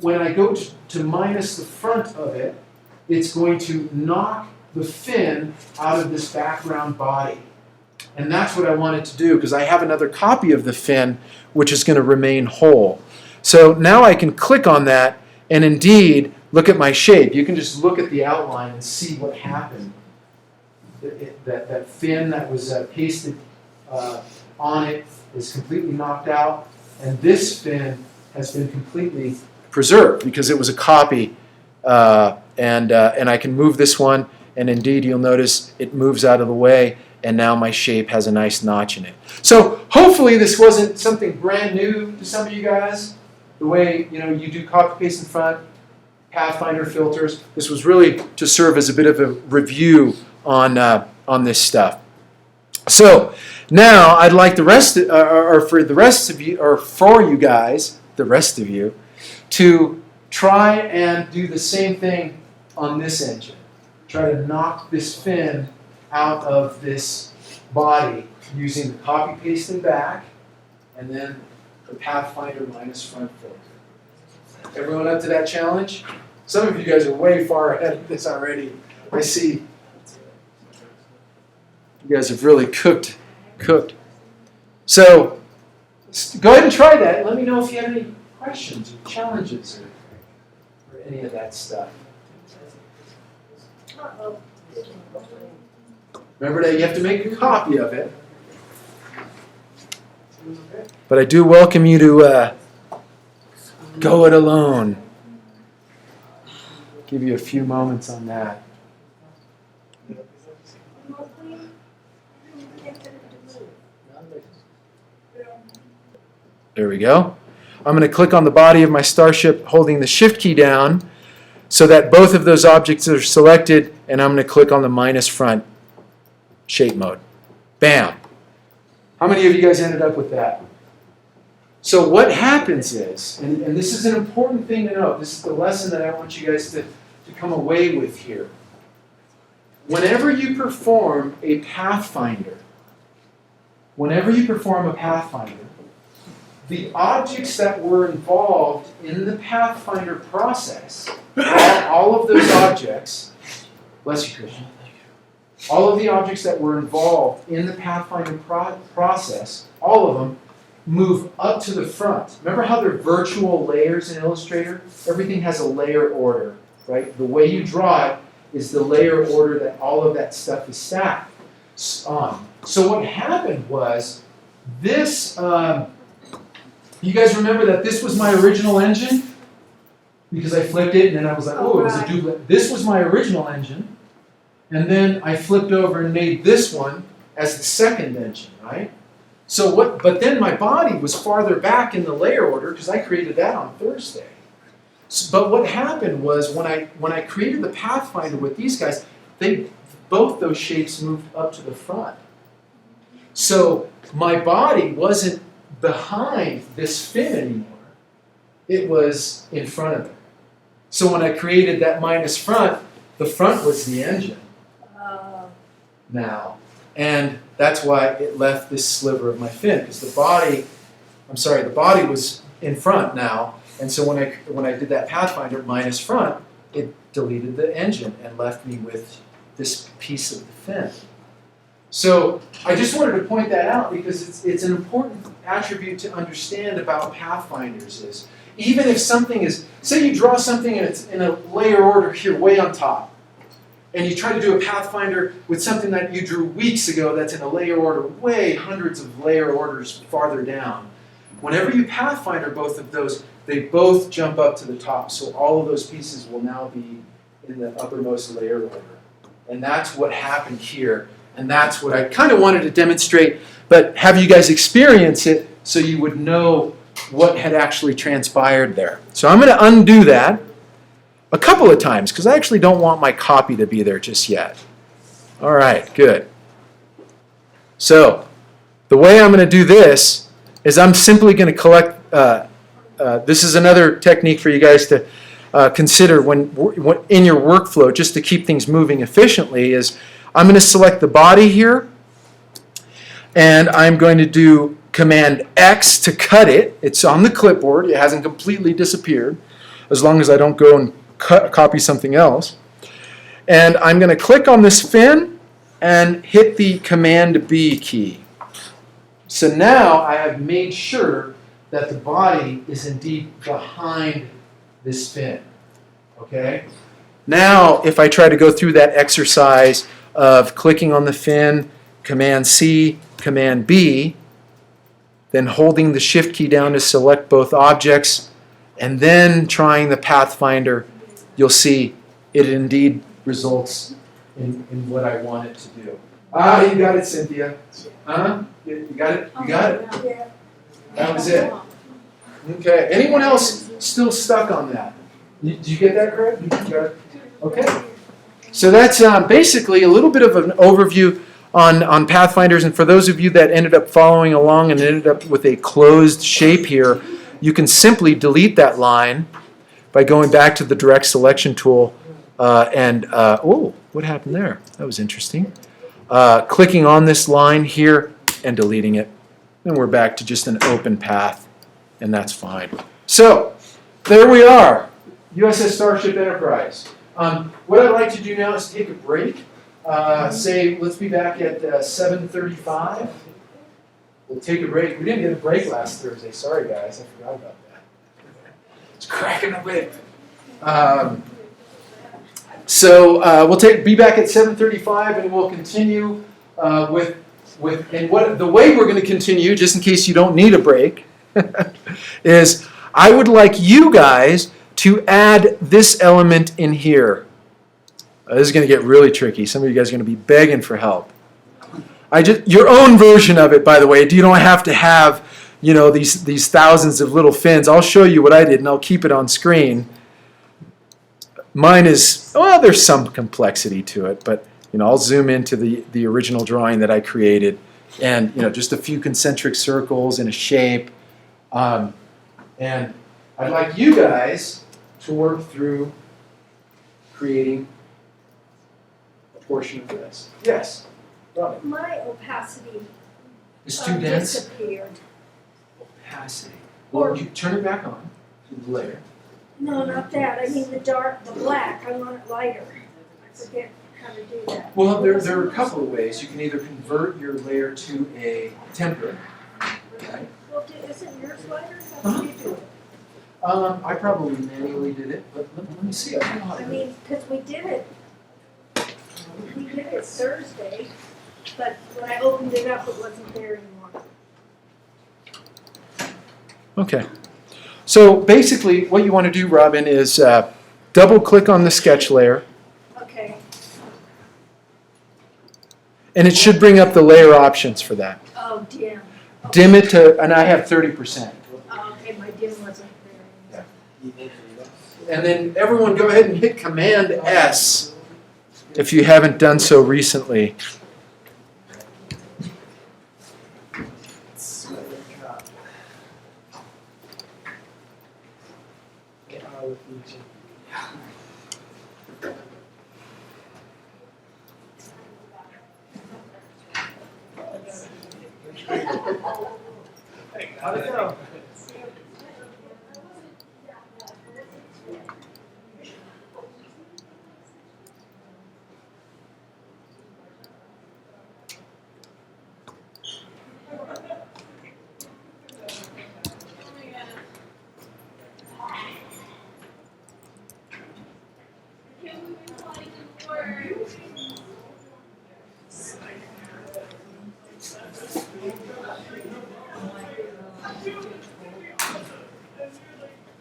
when I go to minus the front of it, it's going to knock the fin out of this background body. And that's what I wanted to do, because I have another copy of the fin which is going to remain whole. So now I can click on that and indeed look at my shape. You can just look at the outline and see what happened. That fin that was pasted on it is completely knocked out, and this fin has been completely preserved because it was a copy. And I can move this one, and indeed you'll notice it moves out of the way, and now my shape has a nice notch in it. So hopefully this wasn't something brand new to some of you guys. The way you do copy paste in front, Pathfinder filters. This was really to serve as a bit of a review on this stuff. So now I'd like for you guys, the rest of you, to try and do the same thing on this engine. Try to knock this fin out of this body using the copy paste in back and then the Pathfinder minus front filter. Everyone up to that challenge? Some of you guys are way far ahead of this already. I see you guys have really cooked. So go ahead and try that. Let me know if you have any questions or challenges or any of that stuff. Uh-oh. Remember that you have to make a copy of it. But I do welcome you to go it alone. Give you a few moments on that. There we go. I'm going to click on the body of my starship holding the shift key down so that both of those objects are selected, and I'm going to click on the minus front shape mode. Bam. How many of you guys ended up with that? So what happens is, and this is an important thing to know, this is the lesson that I want you guys to come away with here. Whenever you perform a Pathfinder, the objects that were involved in the Pathfinder process, all of those objects, bless you, Christian, all of the objects that were involved in the Pathfinder process, all of them, move up to the front. Remember how they're virtual layers in Illustrator? Everything has a layer order, right? The way you draw it is the layer order that all of that stuff is stacked on. So what happened was this, you guys remember that this was my original engine? Because I flipped it and then I was like, oh, it was a duplicate. This was my original engine. And then I flipped over and made this one as the second engine, right? So but then my body was farther back in the layer order because I created that on Thursday. But what happened was when I created the Pathfinder with these guys, both those shapes moved up to the front. So my body wasn't behind this fin anymore. It was in front of it. So when I created that minus front, the front was the engine now. And that's why it left this sliver of my fin, because the body was in front now. And so when I did that Pathfinder minus front, it deleted the engine and left me with this piece of the fin. So I just wanted to point that out because it's an important attribute to understand about Pathfinders is, even if something is, say you draw something and it's in a layer order here way on top, and you try to do a Pathfinder with something that you drew weeks ago that's in a layer order way hundreds of layer orders farther down. Whenever you Pathfinder both of those, they both jump up to the top. So all of those pieces will now be in the uppermost layer order. And that's what happened here. And that's what I kind of wanted to demonstrate, but have you guys experience it so you would know what had actually transpired there. So I'm going to undo that a couple of times because I actually don't want my copy to be there just yet. All right, good. So the way I'm going to do this is I'm simply going to collect, this is another technique for you guys to consider when in your workflow, just to keep things moving efficiently, is I'm going to select the body here, and I'm going to do Command X to cut it. It's on the clipboard. It hasn't completely disappeared, as long as I don't go and copy something else. And I'm going to click on this fin and hit the Command B key. So now I have made sure that the body is indeed behind this fin. Okay? Now, if I try to go through that exercise of clicking on the fin, Command C, Command B, then holding the Shift key down to select both objects, and then trying the Pathfinder, you'll see it indeed results in what I want it to do. Ah, you got it, Cynthia. Huh? You got it? You got it? Yeah. That was it. Okay. Anyone else still stuck on that? Did you get that, Craig? You got it? Okay. So that's basically a little bit of an overview on Pathfinders. And for those of you that ended up following along and ended up with a closed shape here, you can simply delete that line by going back to the direct selection tool oh, what happened there? That was interesting. Clicking on this line here and deleting it. Then we're back to just an open path, and that's fine. So, there we are, USS Starship Enterprise. What I'd like to do now is take a break. Say, let's be back at 7:35. We'll take a break. We didn't get a break last Thursday. Sorry, guys. I forgot about that. It's cracking a whip. So we'll be back at 7:35, and we'll continue with the way we're going to continue, just in case you don't need a break, is I would like you guys to add this element in here. This is going to get really tricky. Some of you guys are going to be begging for help. Your own version of it, by the way. You don't have to have, these thousands of little fins. I'll show you what I did, and I'll keep it on screen. Mine is, well, there's some complexity to it, but I'll zoom into the original drawing that I created, and just a few concentric circles in a shape. And I'd like you guys to work through creating a portion of this. Yes, Robin. My opacity It's too dense. disappeared. Opacity. Well, you turn it back on to the layer. No, not that. I mean the black. I want it lighter. I forget how to do that. Well, there are a couple of ways. You can either convert your layer to a template. Right? Well, isn't yours lighter? How do you do it? I probably manually did it, but let me see. I mean, because we did it Thursday, but when I opened it up, it wasn't there anymore. Okay. So basically, what you want to do, Robin, is double-click on the sketch layer, Okay. and it should bring up the layer options for that. Oh, dim. Dim it to, and I have 30%. Oh, okay, my dim wasn't there. And then everyone go ahead and hit Command S if you haven't done so recently. How'd it go?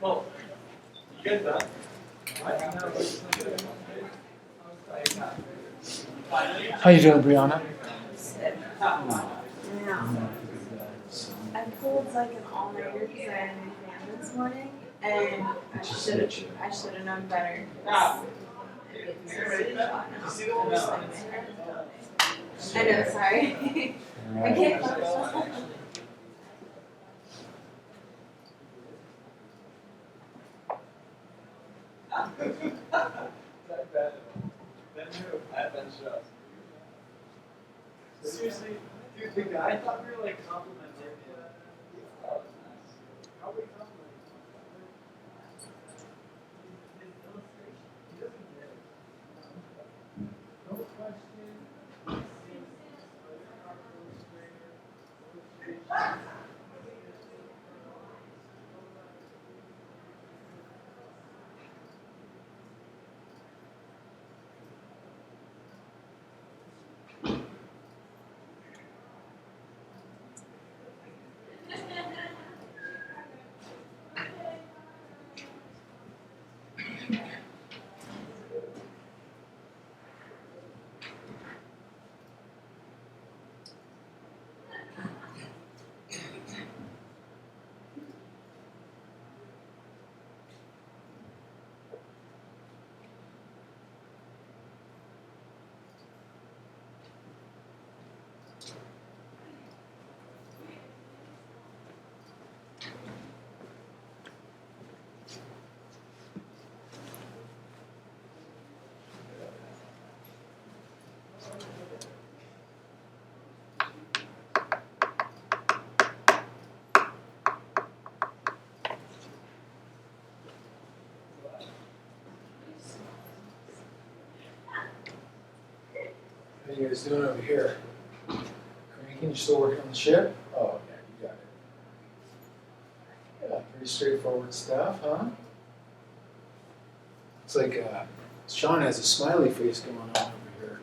Well, you get that? How you doing, Brianna? I pulled like an all-nighter because I had an exam this morning, and I should have known better. I know, sorry. I can't. Seriously, dude, the guy thought we were like complimenting him. How are we complimenting his illustration? He doesn't get it. No question. How you guys doing over here? Cranking? You still working on the ship? Oh, yeah, you got it. Yeah, pretty straightforward stuff, huh? It's like Sean has a smiley face going on over here.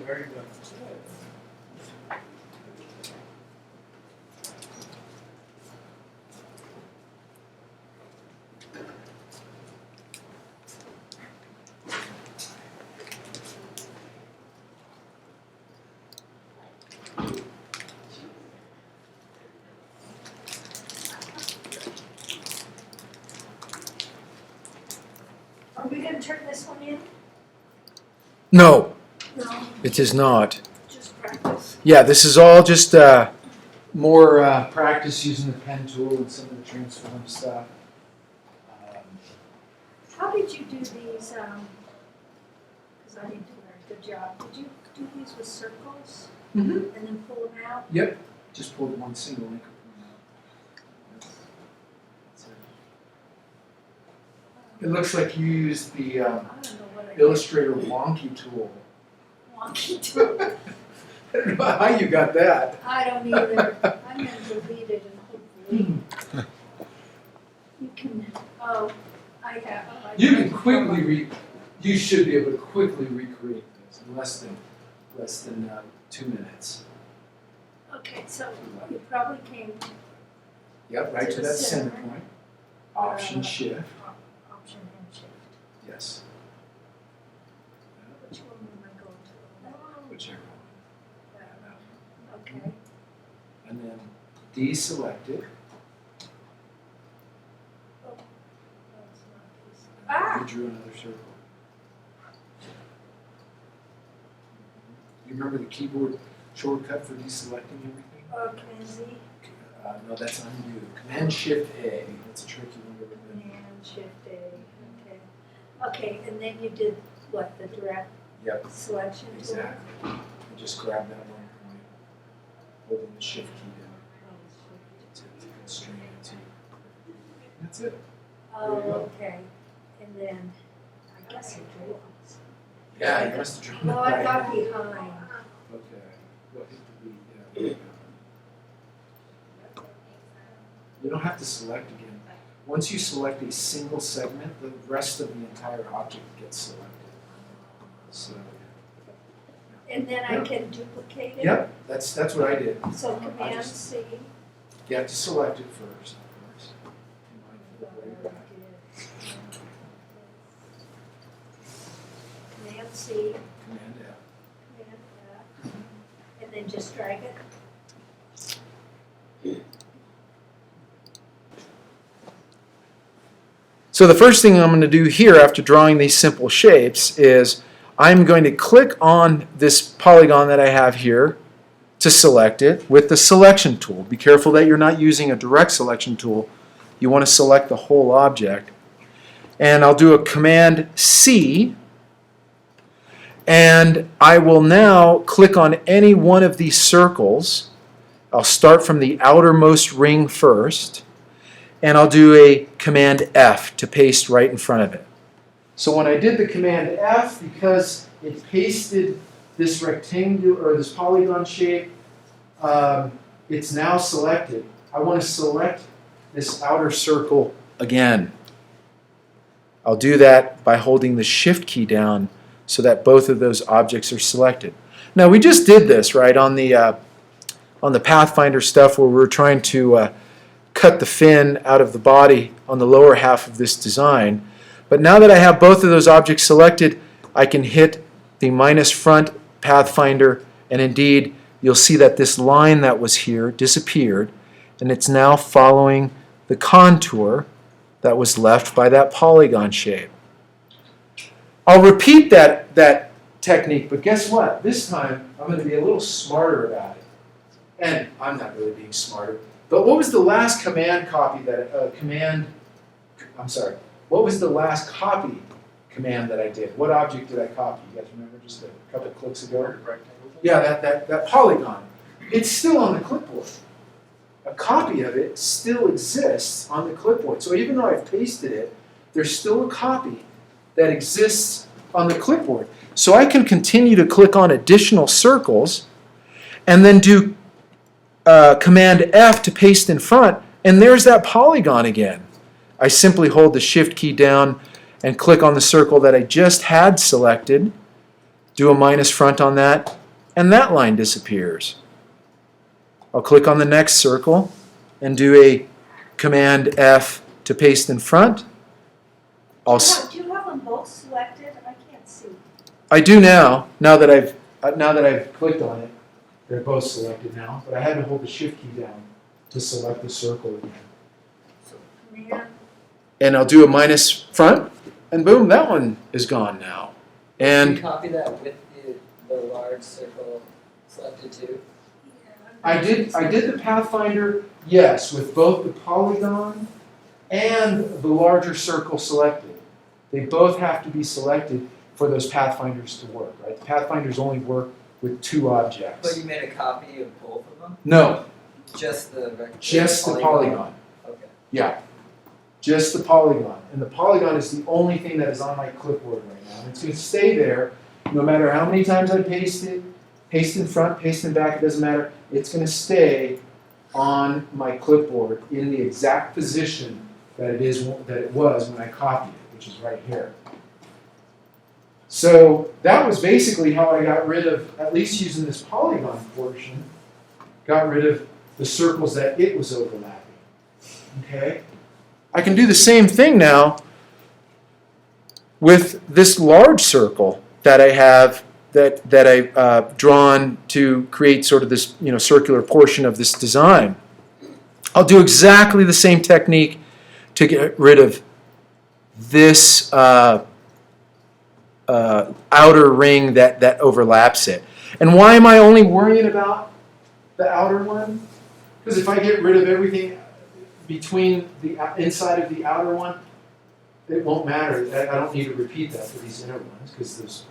Very good. Are we gonna turn this one in? No, No, it is not. just practice. Yeah, this is all just more practice using the pen tool and some of the transform stuff. How did you do these, because I didn't do a very good job, did you do these with circles Mm-hmm. and then pull them out? Yep, just pulled one single link. It looks like you used the I don't know what I did. Illustrator wonky tool. Wonky tool. I don't know how you got that. I don't either. I'm gonna delete it and hopefully you can, oh, I have. Oh, I You can have to quickly you should be able to quickly recreate this in less than 2 minutes. Okay, so you probably came Yep, right To to the that center center. point. Option shift, option and shift. yes. Which one am I going to? Whichever one. Okay. And then deselect it. Oh, that's not this. Ah! You drew another circle. You remember the keyboard shortcut for deselecting everything? Command Z, No, that's undo. Command Shift A. That's a tricky one to remember. Command Shift A, okay. Okay, and then you did what, the direct Yep, selection tool? exactly. You just grab that one point, holding the Shift key down to constrain it to. That's it. Oh, okay, and then, I guess I drew it. Yeah, you must have drawn No, it I right. got behind. Okay. Well, hit the B. Yeah, there you go. You don't have to select again. Once you select a single segment, the rest of the entire object gets selected. So, And then I can duplicate it? yep, that's what I did. So I Command just- C, You have to select it first, of course. Command C, Command F. Command F, and then just drag it. So the first thing I'm going to do here after drawing these simple shapes is I'm going to click on this polygon that I have here to select it with the selection tool. Be careful that you're not using a direct selection tool. You want to select the whole object. And I'll do a Command C, and I will now click on any one of these circles. I'll start from the outermost ring first, and I'll do a Command F to paste right in front of it. So when I did the Command F, because it pasted this rectangular or this polygon shape, it's now selected. I want to select this outer circle again. I'll do that by holding the Shift key down so that both of those objects are selected. Now we just did this right on the Pathfinder stuff where we were trying to cut the fin out of the body on the lower half of this design. But now that I have both of those objects selected, I can hit the minus front Pathfinder, and indeed you'll see that this line that was here disappeared, and it's now following the contour that was left by that polygon shape. I'll repeat that technique, but guess what? This time I'm going to be a little smarter about it. And I'm not really being smarter. But what was the last what was the last copy command that I did? What object did I copy? You guys remember just a couple clicks ago? Rectangle? Yeah, that polygon. It's still on the clipboard. A copy of it still exists on the clipboard. So even though I've pasted it, there's still a copy that exists on the clipboard. So I can continue to click on additional circles and then do Command F to paste in front, and there's that polygon again. I simply hold the Shift key down and click on the circle that I just had selected, do a minus front on that, and that line disappears. I'll click on the next circle and do a Command F to paste in front. Do you have them both selected? I can't see. I do now that I've clicked on it. They're both selected now, but I had to hold the Shift key down to select the circle again. So Command, And I'll do a minus front, and boom, that one is gone now. Can And you copy that with the large circle selected too? I did the Pathfinder, yes, with both the polygon and the larger circle selected. They both have to be selected for those Pathfinders to work, right? The Pathfinders only work with two objects. But you made a copy of both of them? No, Just the just the polygon. Okay. Yeah, just the polygon. And the polygon is the only thing that is on my clipboard right now. And it's going to stay there no matter how many times I paste it, paste in front, paste in back, it doesn't matter. It's going to stay on my clipboard in the exact position that it was when I copied it, which is right here. So that was basically how I got rid of, at least using this polygon portion, got rid of the circles that it was overlapping. Okay? I can do the same thing now with this large circle that I have that I've drawn to create sort of this circular portion of this design. I'll do exactly the same technique to get rid of this outer ring that overlaps it. And why am I only worrying about the outer one? Because if I get rid of everything between the inside of the outer one, it won't matter. I don't need to repeat that for these inner ones because those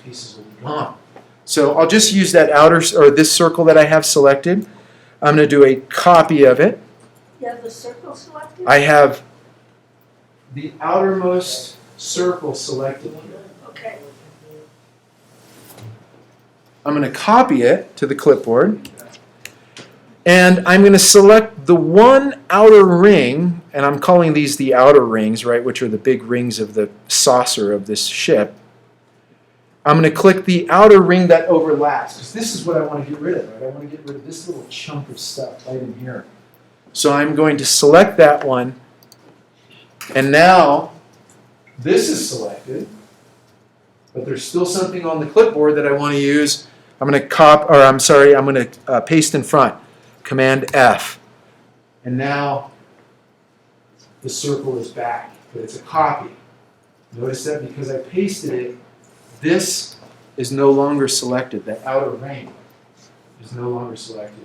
pieces will be gone. So I'll just use that outer, or this circle that I have selected. I'm going to do a copy of it. you have the circle selected? I have the outermost circle selected here. Okay. I'm going to copy it to the clipboard. And I'm going to select the one outer ring, and I'm calling these the outer rings, right, which are the big rings of the saucer of this ship. I'm going to click the outer ring that overlaps, because this is what I want to get rid of, right? I want to get rid of this little chunk of stuff right in here. So I'm going to select that one, And now this is selected, but there's still something on the clipboard that I want to use. I'm going to paste in front. Command F. And now the circle is back, but it's a copy. Notice that because I pasted it, this is no longer selected. That outer ring is no longer selected.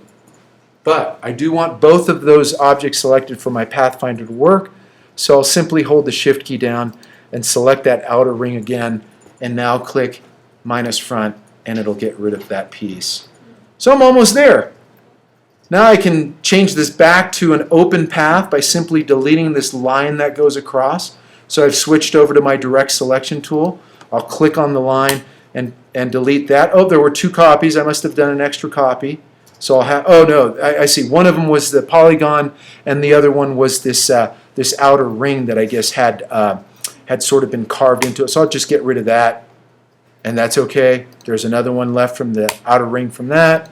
But I do want both of those objects selected for my Pathfinder to work, so I'll simply hold the Shift key down and select that outer ring again, and now click minus front, and it'll get rid of that piece. So I'm almost there. Now I can change this back to an open path by simply deleting this line that goes across. So I've switched over to my direct selection tool. I'll click on the line and delete that. Oh, there were 2 copies. I must have done an extra copy. So I'll have, oh no, I see. One of them was the polygon, and the other one was this this outer ring that I guess had sort of been carved into it. So I'll just get rid of that, and that's okay. There's another one left from the outer ring from that,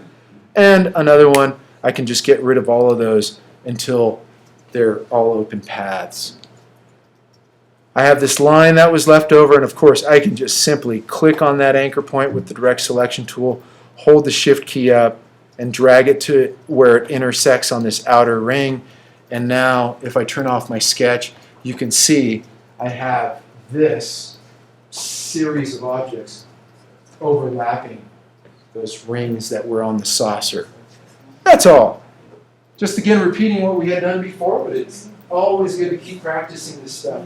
and another one. I can just get rid of all of those until they're all open paths. I have this line that was left over, and of course I can just simply click on that anchor point with the direct selection tool, hold the Shift key up, and drag it to where it intersects on this outer ring. And now if I turn off my sketch, you can see I have this series of objects overlapping those rings that were on the saucer. That's all. Just again repeating what we had done before, but it's always good to keep practicing this stuff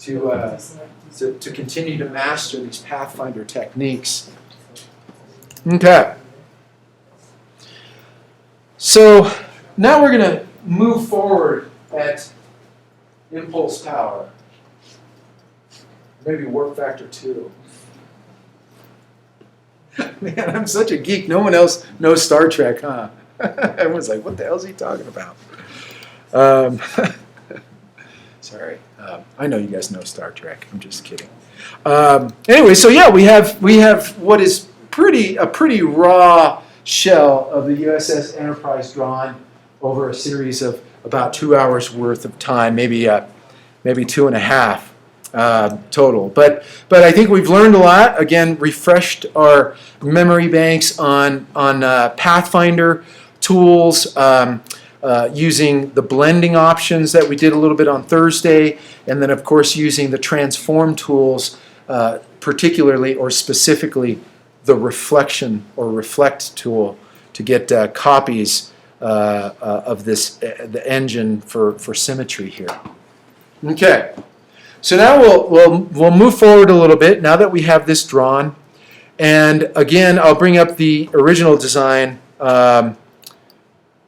to continue to master these Pathfinder techniques. Okay. So now we're going to move forward at impulse power. Maybe warp factor 2. Man, I'm such a geek. No one else knows Star Trek, huh? Everyone's like, what the hell is he talking about? Sorry. I know you guys know Star Trek. I'm just kidding. Anyway, so yeah, we have what is a pretty raw shell of the USS Enterprise drawn over a series of about 2 hours worth of time, maybe 2.5 total. But I think we've learned a lot. Again, refreshed our memory banks on Pathfinder tools, using the blending options that we did a little bit on Thursday, and then of course using the transform tools, particularly or specifically the reflection or reflect tool to get copies of this the engine for symmetry here. Okay, so now we'll move forward a little bit now that we have this drawn, and again I'll bring up the original design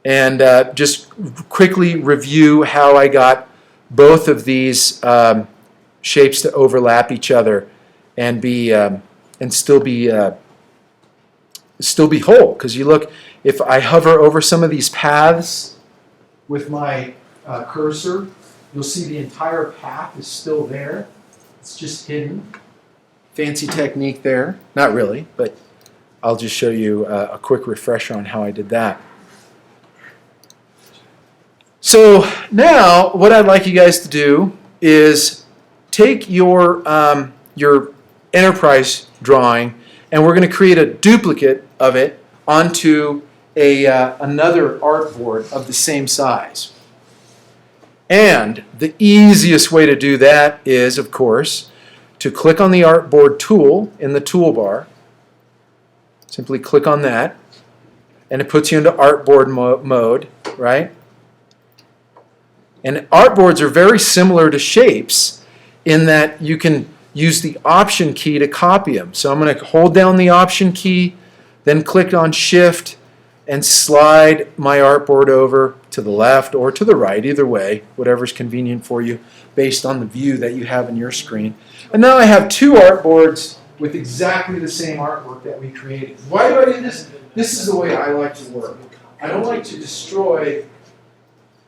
and just quickly review how I got both of these shapes to overlap each other and be and still be whole. Because you look, if I hover over some of these paths with my cursor, you'll see the entire path is still there. It's just hidden. Fancy technique there. Not really, but I'll just show you a quick refresher on how I did that. So now what I'd like you guys to do is take your Enterprise drawing, and we're going to create a duplicate of it onto another artboard of the same size. And the easiest way to do that is, of course, to click on the artboard tool in the toolbar. Simply click on that, and it puts you into artboard mode, right? And artboards are very similar to shapes in that you can use the Option key to copy them. So I'm going to hold down the Option key, then click on Shift, and slide my artboard over to the left or to the right, either way, whatever's convenient for you based on the view that you have in your screen. And now I have 2 artboards with exactly the same artwork that we created. Why do I do this? This is the way I like to work. I don't like to destroy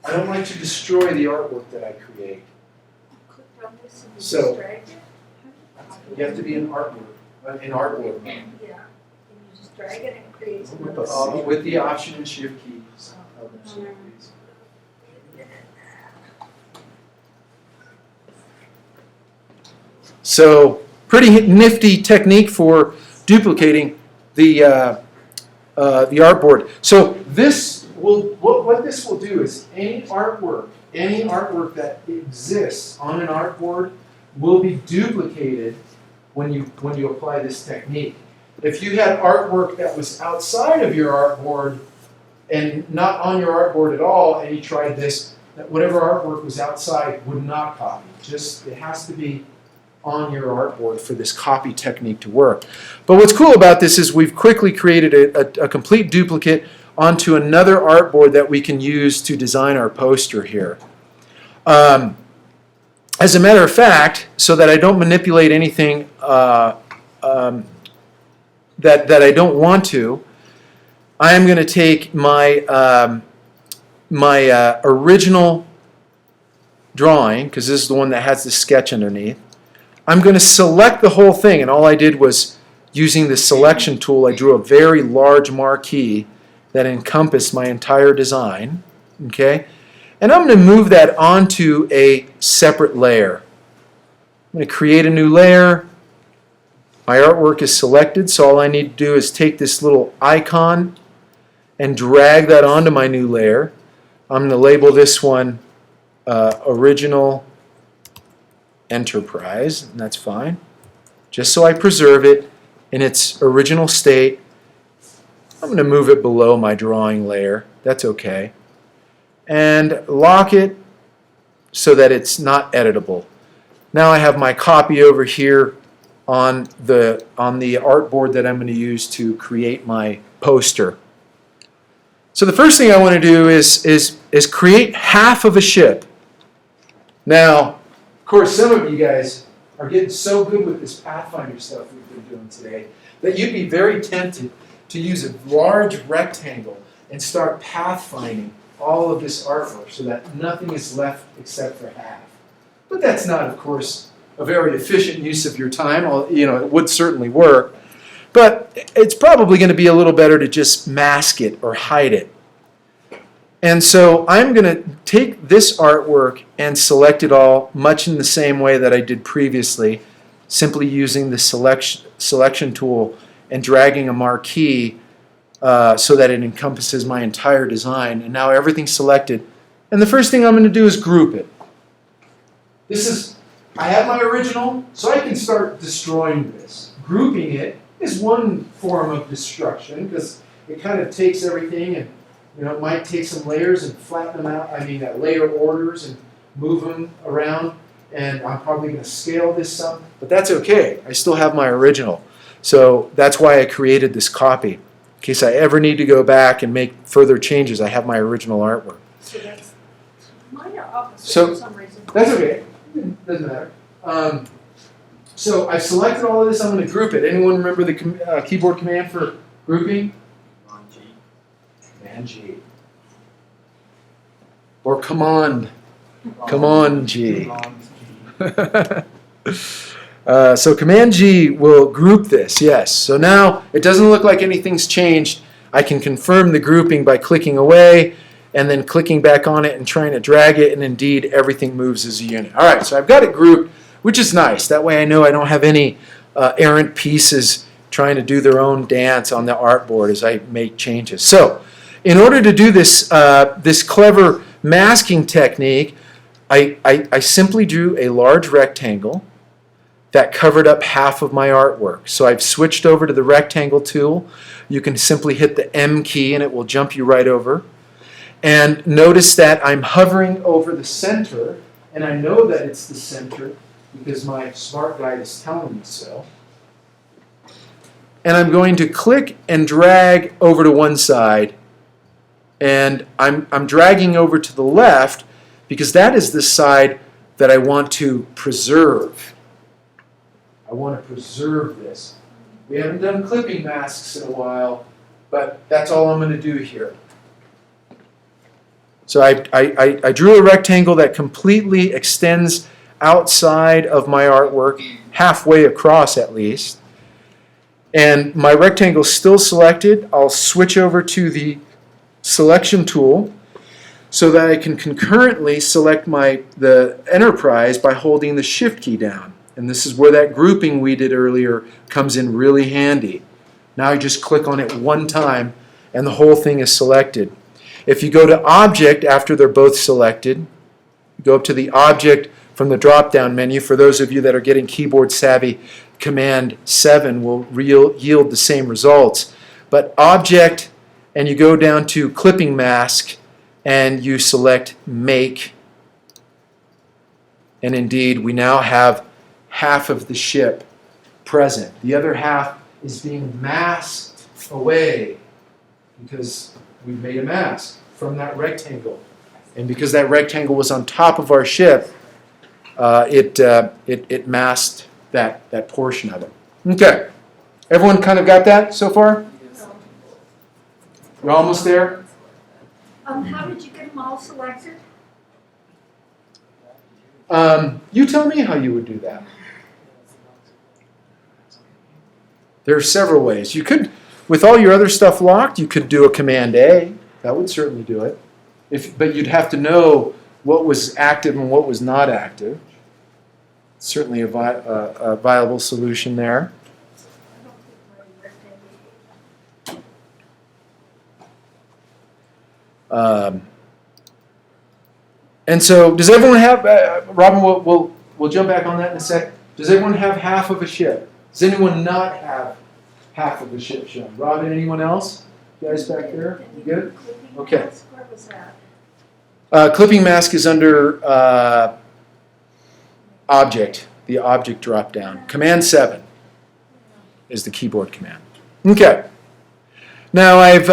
the artwork that I create. Clicked on this and So- just dragged it? You have to be in artboard mode. Yeah. And you just drag it and it creates another With the Option and Shift keys. So pretty nifty technique for duplicating the artboard. So this will, what this will do is any artwork that exists on an artboard will be duplicated when you apply this technique. If you had artwork that was outside of your artboard and not on your artboard at all, and you tried this, whatever artwork was outside would not copy. Just, it has to be on your artboard for this copy technique to work. But what's cool about this is we've quickly created a complete duplicate onto another artboard that we can use to design our poster here. As a matter of fact, so that I don't manipulate anything that I don't want to, I am going to take my my original drawing, because this is the one that has the sketch underneath. I'm going to select the whole thing, and all I did was, using the selection tool, I drew a very large marquee that encompassed my entire design. Okay? And I'm going to move that onto a separate layer. I'm going to create a new layer. My artwork is selected, so all I need to do is take this little icon and drag that onto my new layer. I'm going to label this one Original Enterprise, and that's fine. Just so I preserve it in its original state. I'm going to move it below my drawing layer. That's okay. And lock it so that it's not editable. Now I have my copy over here on the artboard that I'm going to use to create my poster. So the first thing I want to do is create half of a ship. Now, of course, some of you guys are getting so good with this Pathfinder stuff we've been doing today that you'd be very tempted to use a large rectangle and start pathfinding all of this artwork so that nothing is left except for half. But that's not, of course, a very efficient use of your time. You know, it would certainly work. But it's probably going to be a little better to just mask it or hide it. And so I'm going to take this artwork and select it all much in the same way that I did previously, simply using the selection tool and dragging a marquee so that it encompasses my entire design. And now everything's selected. And the first thing I'm going to do is group it. I have my original, so I can start destroying this. Grouping it is one form of destruction because it kind of takes everything and, you know, it might take some layers and flatten them out. I mean, layer orders and move them around. And I'm probably going to scale this some, but that's okay. I still have my original. So that's why I created this copy. In case I ever need to go back and make further changes, I have my original artwork. So that's, mine are opposite So, for some reason. That's okay. Doesn't matter. So I've selected all of this. I'm going to group it. Anyone remember the keyboard command for grouping? Command G. Or command. Command G. So Command G will group this, yes. So now it doesn't look like anything's changed. I can confirm the grouping by clicking away and then clicking back on it and trying to drag it, and indeed everything moves as a unit. All right, so I've got it grouped, which is nice. That way I know I don't have any errant pieces trying to do their own dance on the artboard as I make changes. So in order to do this, this clever masking technique, I simply drew a large rectangle that covered up half of my artwork. So I've switched over to the rectangle tool. You can simply hit the M key and it will jump you right over. And notice that I'm hovering over the center, and I know that it's the center because my smart guide is telling me so. And I'm going to click and drag over to one side, and I'm dragging over to the left because that is the side that I want to preserve. I want to preserve this. We haven't done clipping masks in a while, but that's all I'm going to do here. So I drew a rectangle that completely extends outside of my artwork, halfway across at least. And my rectangle is still selected. I'll switch over to the selection tool so that I can concurrently select the enterprise by holding the shift key down. and this is where that grouping we did earlier comes in really handy. Now I just click on it one time and the whole thing is selected. If you go to Object after they're both selected, go up to the Object from the drop-down menu. For those of you that are getting keyboard savvy, Command 7 will yield the same results. But Object, and you go down to Clipping Mask, and you select Make. And indeed, we now have half of the ship present. The other half is being masked away because we made a mask from that rectangle. And because that rectangle was on top of our ship, it masked that portion of it. Okay. Everyone kind of got that so far? We're almost there? How did you get them all selected? You tell me how you would do that. There are several ways. You could, with all your other stuff locked, you could do a Command A. That would certainly do it. But you'd have to know what was active and what was not active. Certainly a viable solution there. I don't think my rectangle. And so, does everyone have? Robin, we'll jump back on that in a sec. Does everyone have half of a ship? Does anyone not have half of a ship shown? Robin, anyone else? You guys back there? You good? Okay. Where was that? Clipping mask is under Object, the Object drop down. Command 7 is the keyboard command. Okay. Now I've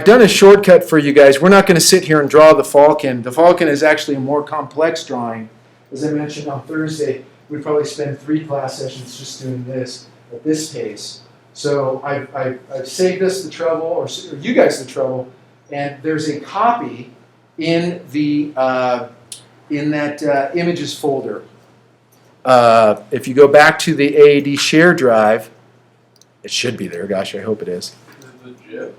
done a shortcut for you guys. We're not going to sit here and draw the Falcon. The Falcon is actually a more complex drawing. As I mentioned on Thursday, we'd probably spend 3 class sessions just doing this at this pace. So I've saved us the trouble, or you guys the trouble, and there's a copy in the in that images folder. If you go back to the AAD share drive, it should be there. Gosh, I hope it is. Is it legit?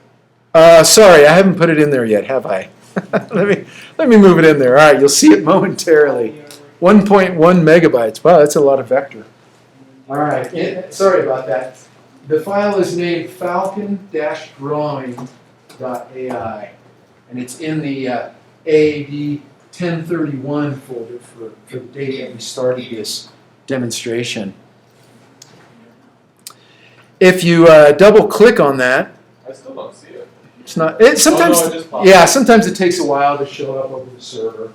Sorry, I haven't put it in there yet, have I? let me move it in there. All right, you'll see it momentarily. 1.1 megabytes. Wow, that's a lot of vector. All right, sorry about that. The file is named falcon-drawing.ai, and it's in the AAD 1031 folder for the date that we started this demonstration. If you double-click on that, I still don't see it. it's not. It sometimes, Oh, no, it just popped yeah, up. sometimes it takes a while to show up over the server.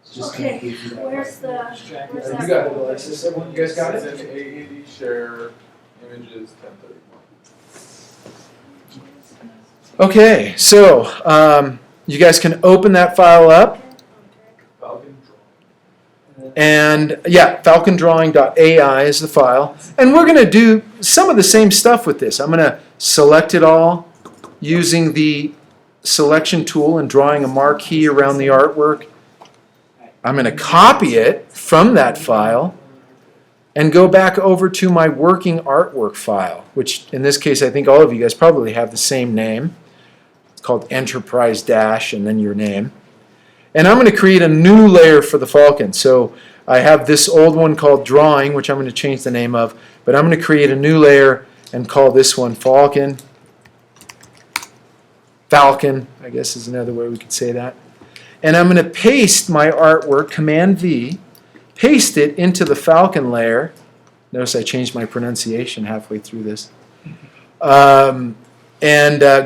It's just kind of Okay, goofy that way. where's You that? got it, Alexis. Everyone, you guys got It's it? in AAD share images 1031. Okay, so you guys can open that file up. Falcon drawing. And yeah, falcondrawing.ai is the file. And we're going to do some of the same stuff with this. I'm going to select it all using the selection tool and drawing a marquee around the artwork. I'm going to copy it from that file and go back over to my working artwork file, which in this case I think all of you guys probably have the same name. It's called Enterprise Dash and then your name. And I'm going to create a new layer for the Falcon. So I have this old one called Drawing, which I'm going to change the name of, but I'm going to create a new layer and call this one Falcon. Falcon, I guess is another way we could say that. And I'm going to paste my artwork, Command V, paste it into the Falcon layer. Notice I changed my pronunciation halfway through this. And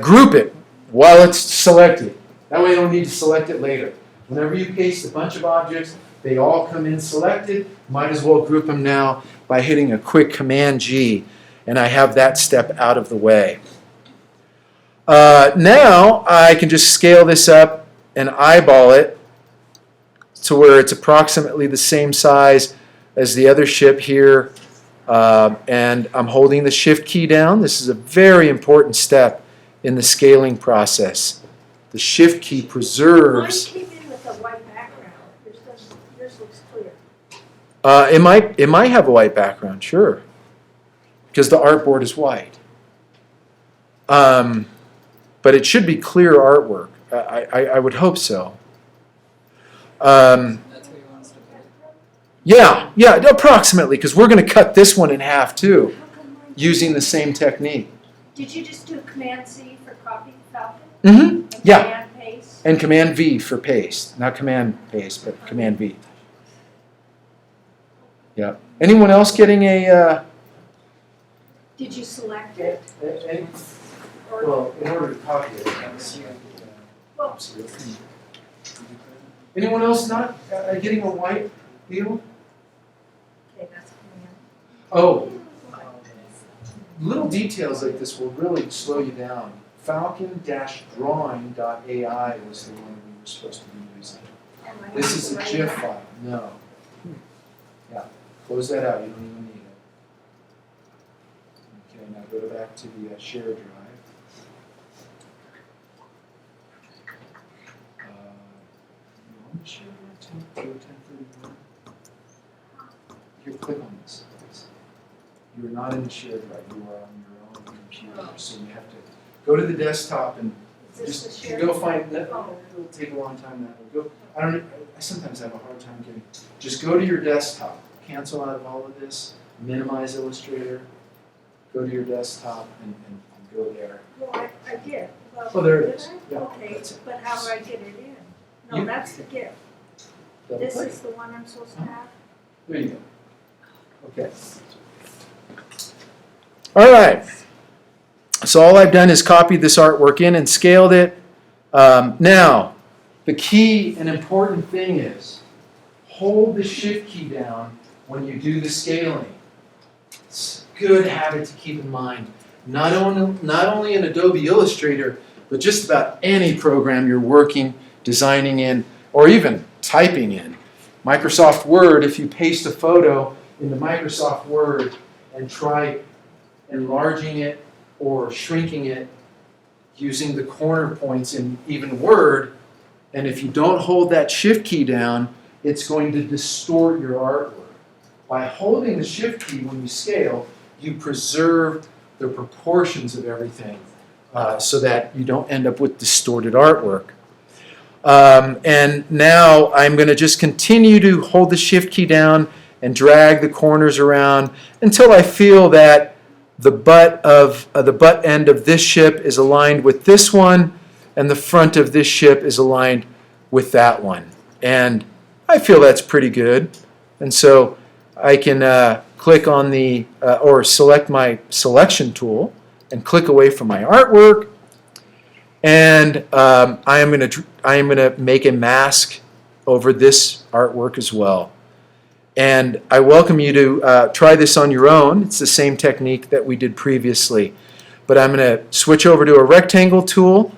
group it while it's selected. That way I don't need to select it later. Whenever you paste a bunch of objects, they all come in selected. Might as well group them now by hitting a quick Command G, and I have that step out of the way. Now I can just scale this up and eyeball it to where it's approximately the same size as the other ship here. And I'm holding the Shift key down. This is a very important step in the scaling process. The Shift key Mine preserves. came in with a white background. Yours looks clear. It might have a white background, sure, because the artboard is white. But it should be clear artwork. I would hope so. That's where he wants to put it. Yeah, approximately, because we're going to cut this one in half too, How come mine- using the same technique. Did you just do Command C for copy Falcon? Mm-hmm. And Yeah. Command paste? And Command V for paste. Not Command paste, but Command V. Yeah. Anyone else getting a... Did you select it? Or, Well, in order to copy it, well, absolutely. Anyone else not getting a white deal? okay, that's Command. Oh, little details like this will really slow you down. Falcon-drawing.ai was the one we were supposed to be using. Am I This is a right? GIF file. No. Yeah, close that out. You don't even need it. Okay, now go back to the share drive. Share drive 1031. Here, click on this. You are not in the share drive. You are on your own computer. So you have to go to the desktop and Is this the just share? go find. Oh. It'll take a long time. That will go. I sometimes have a hard time getting. Just go to your desktop. Cancel out of all of this. Minimize Illustrator. Go to your desktop and go there. Well, I did. Well, Oh, there it did is. I? Yeah, Okay, that's it. but how do I get it in? No, You- that's the gift. Double This click. is the one I'm supposed to have? There you go. Okay. All right. So all I've done is copied this artwork in and scaled it. Now, the key and important thing is hold the Shift key down when you do the scaling. It's a good habit to keep in mind. Not only in Adobe Illustrator, but just about any program you're working, designing in, or even typing in. Microsoft Word, if you paste a photo into Microsoft Word and try enlarging it or shrinking it using the corner points in even Word, and if you don't hold that Shift key down, it's going to distort your artwork. By holding the Shift key when you scale, you preserve the proportions of everything so that you don't end up with distorted artwork. And now I'm going to just continue to hold the Shift key down and drag the corners around until I feel that the butt end of this ship is aligned with this one, and the front of this ship is aligned with that one. And I feel that's pretty good. And so I can click on the or select my selection tool and click away from my artwork. And I am going to make a mask over this artwork as well. And I welcome you to try this on your own. It's the same technique that we did previously. But I'm going to switch over to a rectangle tool.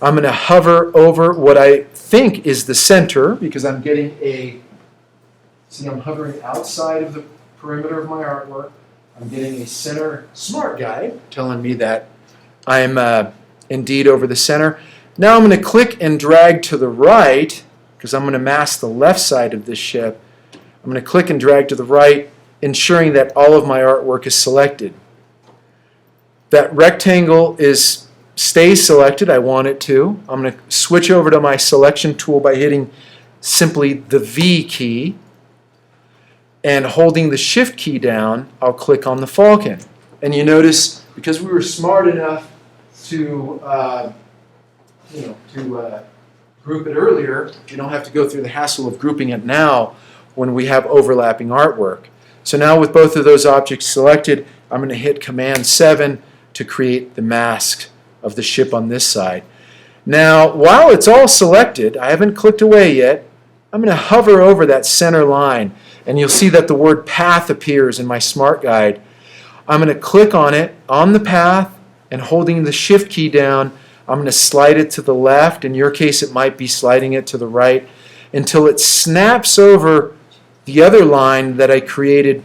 I'm going to hover over what I think is the center because I'm getting see, I'm hovering outside of the perimeter of my artwork. I'm getting a center smart guide telling me that I'm indeed over the center. Now I'm going to click and drag to the right because I'm going to mask the left side of this ship. I'm going to click and drag to the right, ensuring that all of my artwork is selected. That rectangle stays selected. I want it to. I'm going to switch over to my selection tool by hitting simply the V key. And holding the Shift key down, I'll click on the falcon. And you notice, because we were smart enough to group it earlier, you don't have to go through the hassle of grouping it now when we have overlapping artwork. So now with both of those objects selected, I'm going to hit Command 7 to create the mask of the ship on this side. Now, while it's all selected, I haven't clicked away yet, I'm going to hover over that center line, and you'll see that the word path appears in my Smart Guide. I'm going to click on it, on the path, and holding the Shift key down, I'm going to slide it to the left. In your case, it might be sliding it to the right until it snaps over the other line that I created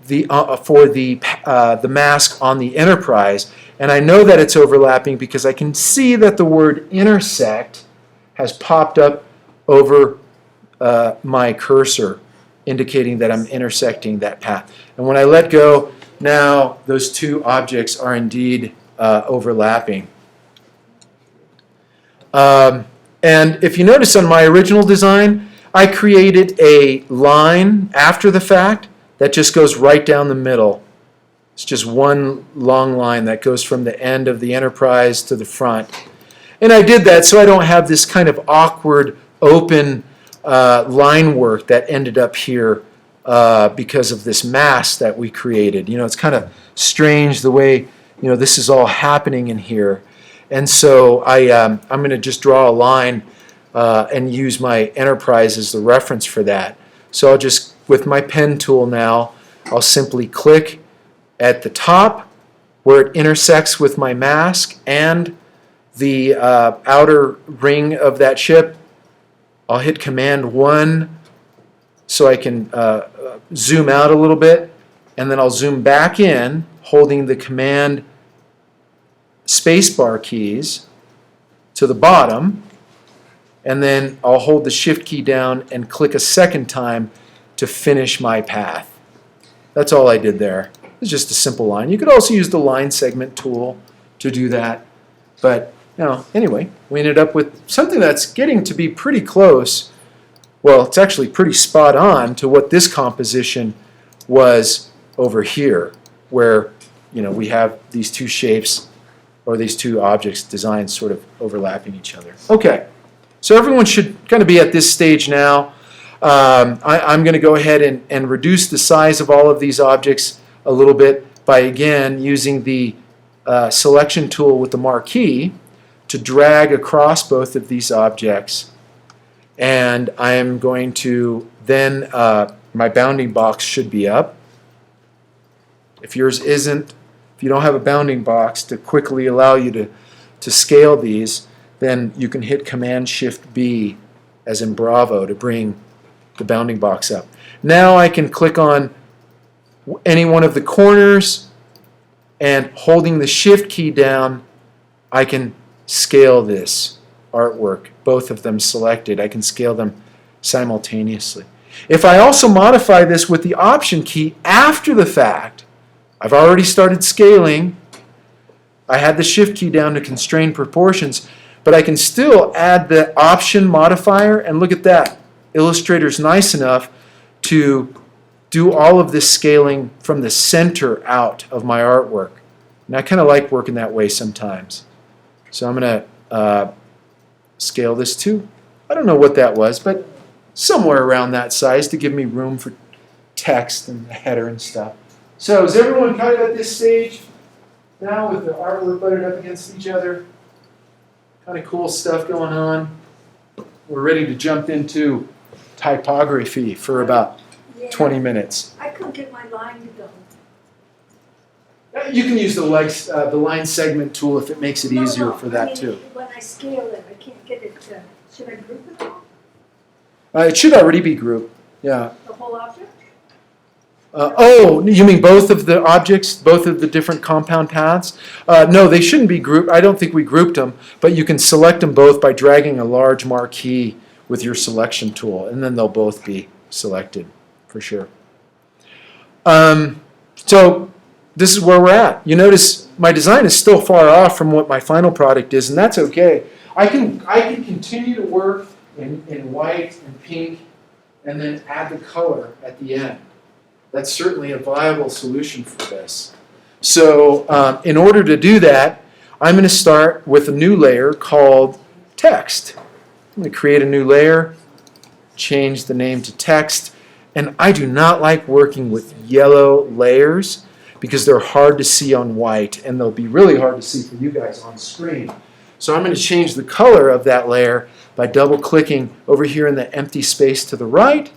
for the mask on the Enterprise. And I know that it's overlapping because I can see that the word intersect has popped up over my cursor, indicating that I'm intersecting that path. And when I let go, now those two objects are indeed overlapping. And if you notice on my original design, I created a line after the fact that just goes right down the middle. It's just one long line that goes from the end of the Enterprise to the front. And I did that so I don't have this kind of awkward open line work that ended up here because of this mask that we created. You know, it's kind of strange the way, you know, this is all happening in here. And so I'm going to just draw a line and use my Enterprise as the reference for that. So I'll just, with my pen tool now, I'll simply click at the top where it intersects with my mask and the outer ring of that ship. I'll hit Command 1 so I can zoom out a little bit, and then I'll zoom back in holding the Command spacebar keys to the bottom, and then I'll hold the Shift key down and click a second time to finish my path. That's all I did there. It's just a simple line. You could also use the line segment tool to do that, but you know, anyway, we ended up with something that's getting to be pretty close. Well, it's actually pretty spot on to what this composition was over here, where, you know, we have these two shapes or these two objects designs sort of overlapping each other. Okay, so everyone should kind of be at this stage now. I'm going to go ahead and reduce the size of all of these objects a little bit by, again, using the selection tool with the marquee to drag across both of these objects. And I'm going to then, my bounding box should be up. If yours isn't, if you don't have a bounding box to quickly allow you to scale these, then you can hit Command-Shift-B as in Bravo to bring the bounding box up. Now I can click on any one of the corners, and holding the Shift key down, I can scale this artwork, both of them selected. I can scale them simultaneously. If I also modify this with the Option key after the fact, I've already started scaling. I had the Shift key down to constrain proportions, but I can still add the Option modifier, and look at that. Illustrator's nice enough to do all of this scaling from the center out of my artwork. And I kind of like working that way sometimes. So I'm going to scale this too. I don't know what that was, but somewhere around that size to give me room for text and the header and stuff. So is everyone kind of at this stage now with the artwork butted up against each other? Kind of cool stuff going on. We're ready to jump into typography for about 20 minutes. I couldn't get my line to go. You can use the line segment tool if it makes it easier for that too. When I scale it, I can't get it to, should I group it all? It should already be grouped. Yeah. The whole object? Oh, you mean both of the objects, both of the different compound paths? No, they shouldn't be grouped. I don't think we grouped them, but you can select them both by dragging a large marquee with your selection tool, and then they'll both be selected for sure. So this is where we're at. You notice my design is still far off from what my final product is, and that's okay. I can continue to work in white and pink and then add the color at the end. That's certainly a viable solution for this. So in order to do that, I'm going to start with a new layer called text. I'm going to create a new layer, change the name to text, and I do not like working with yellow layers because they're hard to see on white, and they'll be really hard to see for you guys on screen. So I'm going to change the color of that layer by double-clicking over here in the empty space to the right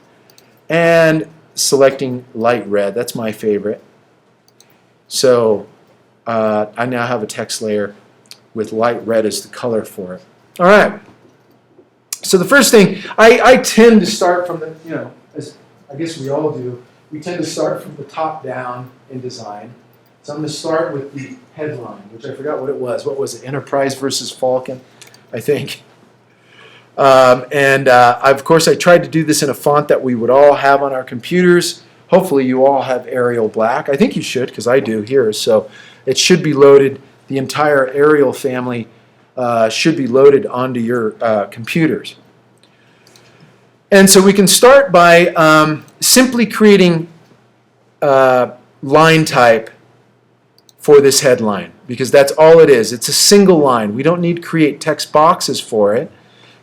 and selecting light red. That's my favorite. So I now have a text layer with light red as the color for it. All right. So the first thing, I tend to start from the, you know, as I guess we all do, we tend to start from the top down in design. So I'm going to start with the headline, which I forgot what it was. What was it? Enterprise versus Falcon, I think. Of course, I tried to do this in a font that we would all have on our computers. Hopefully you all have Arial Black. I think you should, because I do here. So it should be loaded, the entire Arial family should be loaded onto your computers. And so we can start by simply creating line type for this headline, because that's all it is. It's a single line. We don't need to create text boxes for it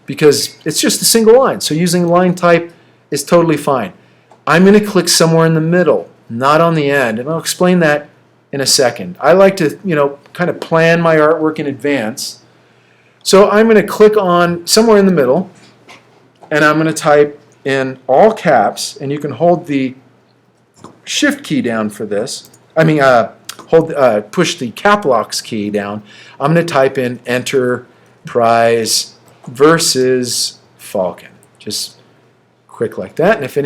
because it's just a single line. So using line type is totally fine. I'm going to click somewhere in the middle, not on the end, and I'll explain that in a second. I like to, kind of plan my artwork in advance. So I'm going to click on somewhere in the middle, and I'm going to type in all caps, and you can hold the Shift key down for this. Push the cap locks key down. I'm going to type in Enterprise versus Falcon. Just quick like that. And if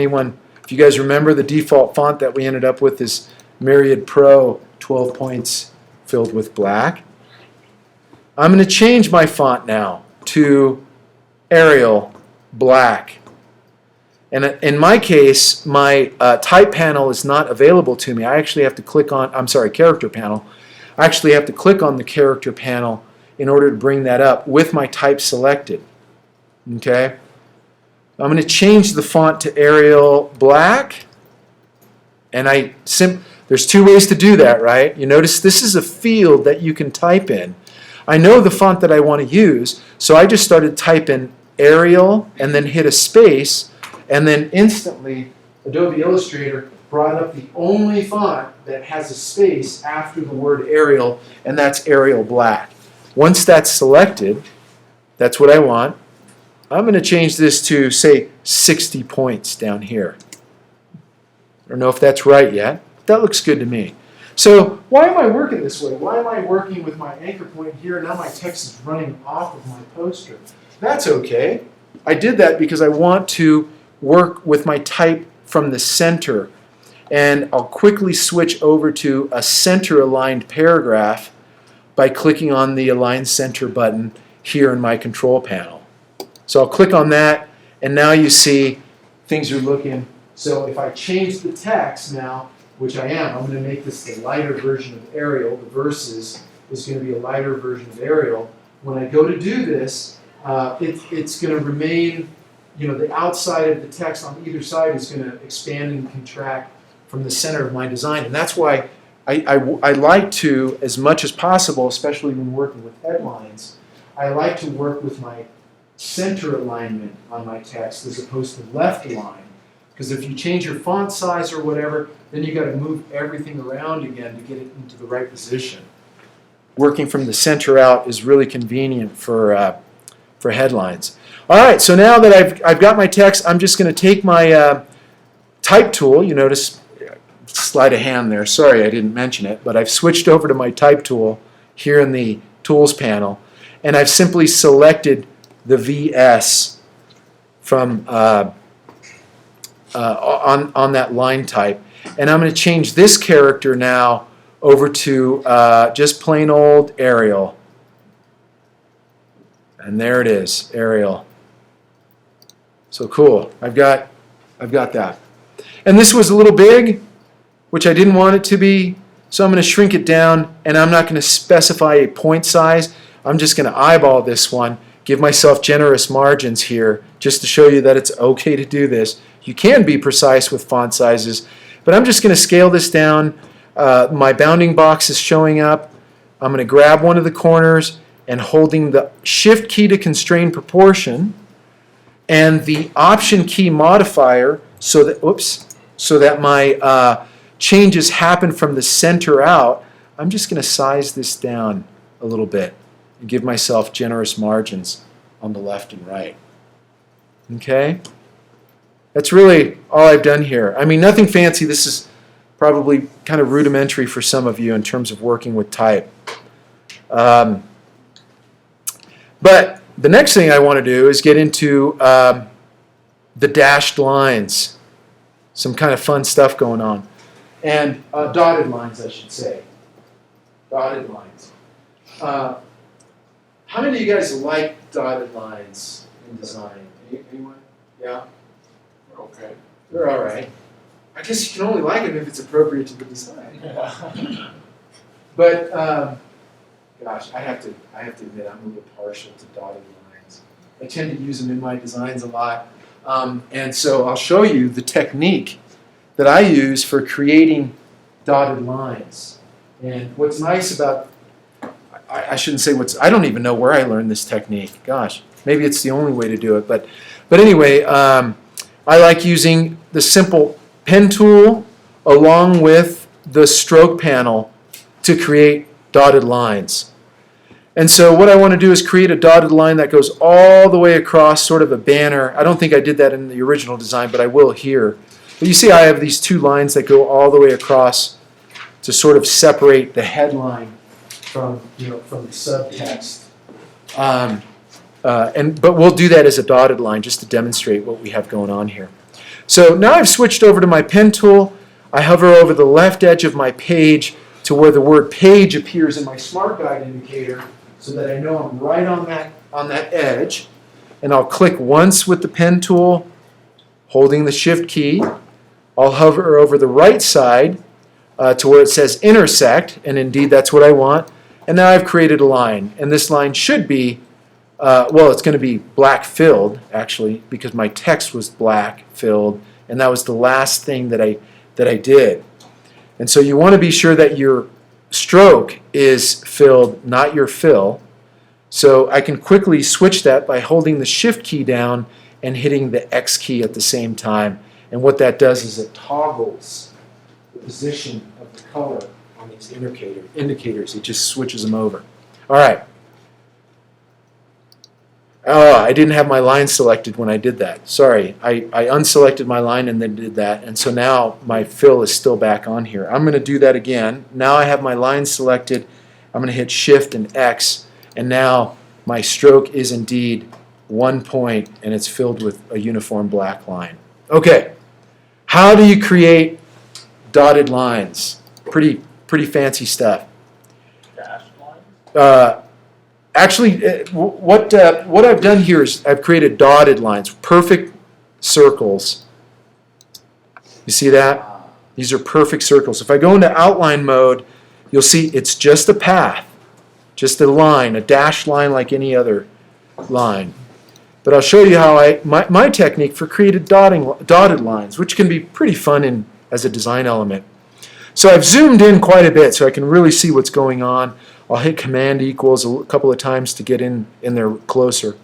you guys remember, the default font that we ended up with is Myriad Pro 12 points filled with black. I'm going to change my font now to Arial black. And in my case, my type panel is not available to me. I actually have to click on, character panel. I actually have to click on the character panel in order to bring that up with my type selected. Okay? I'm going to change the font to Arial black. And there's two ways to do that, right? You notice this is a field that you can type in. I know the font that I want to use, so I just started typing Arial and then hit a space. And then instantly, Adobe Illustrator brought up the only font that has a space after the word Arial, and that's Arial black. Once that's selected, that's what I want. I'm going to change this to, say, 60 points down here. I don't know if that's right yet. That looks good to me. So why am I working this way? Why am I working with my anchor point here? Now my text is running off of my poster. That's okay. I did that because I want to work with my type from the center, and I'll quickly switch over to a center aligned paragraph by clicking on the Align Center button here in my control panel. So I'll click on that, and now you see things are looking. So if I change the text now, which I am, I'm going to make this the lighter version of Arial. The verses is going to be a lighter version of Arial. When I go to do this, it's going to remain, the outside of the text on either side is going to expand and contract from the center of my design. And that's why I like to, as much as possible, especially when working with headlines, I like to work with my center alignment on my text as opposed to left align. Because if you change your font size or whatever, then you got to move everything around again to get it into the right position. Working from the center out is really convenient for headlines. All right, so now that I've got my text, I'm just going to take my type tool. You notice, sleight of hand there. Sorry I didn't mention it, but I've switched over to my type tool here in the Tools panel, and I've simply selected the VS from on that line type. And I'm going to change this character now over to just plain old Arial. And there it is, Arial. So cool. I've got that. And this was a little big, which I didn't want it to be. So I'm going to shrink it down, and I'm not going to specify a point size. I'm just going to eyeball this one, give myself generous margins here, just to show you that it's okay to do this. You can be precise with font sizes, but I'm just going to scale this down. My bounding box is showing up. I'm going to grab one of the corners and holding the Shift key to constrain proportion and the Option key modifier so that my changes happen from the center out. I'm just going to size this down a little bit and give myself generous margins on the left and right. Okay? That's really all I've done here. I mean, nothing fancy. This is probably kind of rudimentary for some of you in terms of working with type. But the next thing I want to do is get into the dashed lines. Some kind of fun stuff going on. And dotted lines, I should say. Dotted lines. How many of you guys like dotted lines in design? Anyone? Yeah? Okay. They're all right. I guess you can only like them if it's appropriate to the design. Yeah. But gosh, I have to admit I'm a little partial to dotted lines. I tend to use them in my designs a lot. And so I'll show you the technique that I use for creating dotted lines. And what's nice about, I shouldn't say I don't even know where I learned this technique. Gosh, maybe it's the only way to do it. But anyway, I like using the simple pen tool along with the stroke panel to create dotted lines. And so what I want to do is create a dotted line that goes all the way across, sort of a banner. I don't think I did that in the original design, but I will here. But you see I have these two lines that go all the way across to sort of separate the headline from the subtext. But we'll do that as a dotted line just to demonstrate what we have going on here. So now I've switched over to my pen tool. I hover over the left edge of my page to where the word page appears in my Smart Guide indicator so that I know I'm right on that edge. And I'll click once with the pen tool, holding the Shift key. I'll hover over the right side to where it says intersect, and indeed that's what I want. And now I've created a line, and this line should be, it's going to be black filled, actually, because my text was black filled, and that was the last thing that I did. And so you want to be sure that your stroke is filled, not your fill. So I can quickly switch that by holding the Shift key down and hitting the X key at the same time. And what that does is it toggles the position of the color on these indicators. It just switches them over. All right. Oh, I didn't have my line selected when I did that. Sorry. I unselected my line and then did that. And so now my fill is still back on here. I'm going to do that again. Now I have my line selected. I'm going to hit Shift and X. And now my stroke is indeed 1 point, and it's filled with a uniform black line. Okay. How do you create dotted lines? Pretty fancy stuff. Dash lines? Actually, what I've done here is I've created dotted lines, perfect circles. You see that? These are perfect circles. If I go into outline mode, you'll see it's just a path, just a line, a dashed line like any other line. But I'll show you how my technique for creating dotted lines, which can be pretty fun as a design element. So I've zoomed in quite a bit so I can really see what's going on. I'll hit Command equals a couple of times to get in there closer.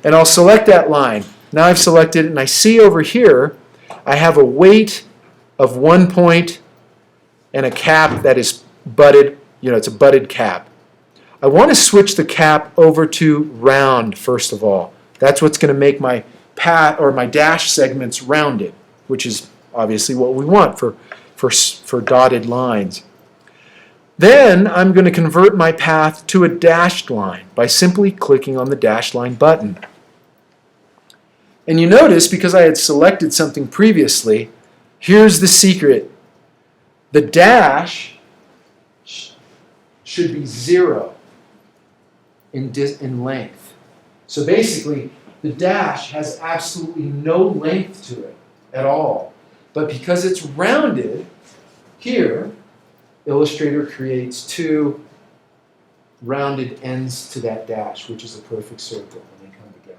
And I'll select that line. Now I've selected it, and I see over here I have a weight of 1 point and a cap that is butted. It's a butted cap. I want to switch the cap over to round first of all. That's what's going to make my my dash segments rounded, which is obviously what we want for dotted lines. Then I'm going to convert my path to a dashed line by simply clicking on the dashed line button. And you notice, because I had selected something previously, here's the secret. The dash should be 0 in length. So basically, the dash has absolutely no length to it at all. But because it's rounded, here, Illustrator creates 2 rounded ends to that dash, which is a perfect circle when they come together.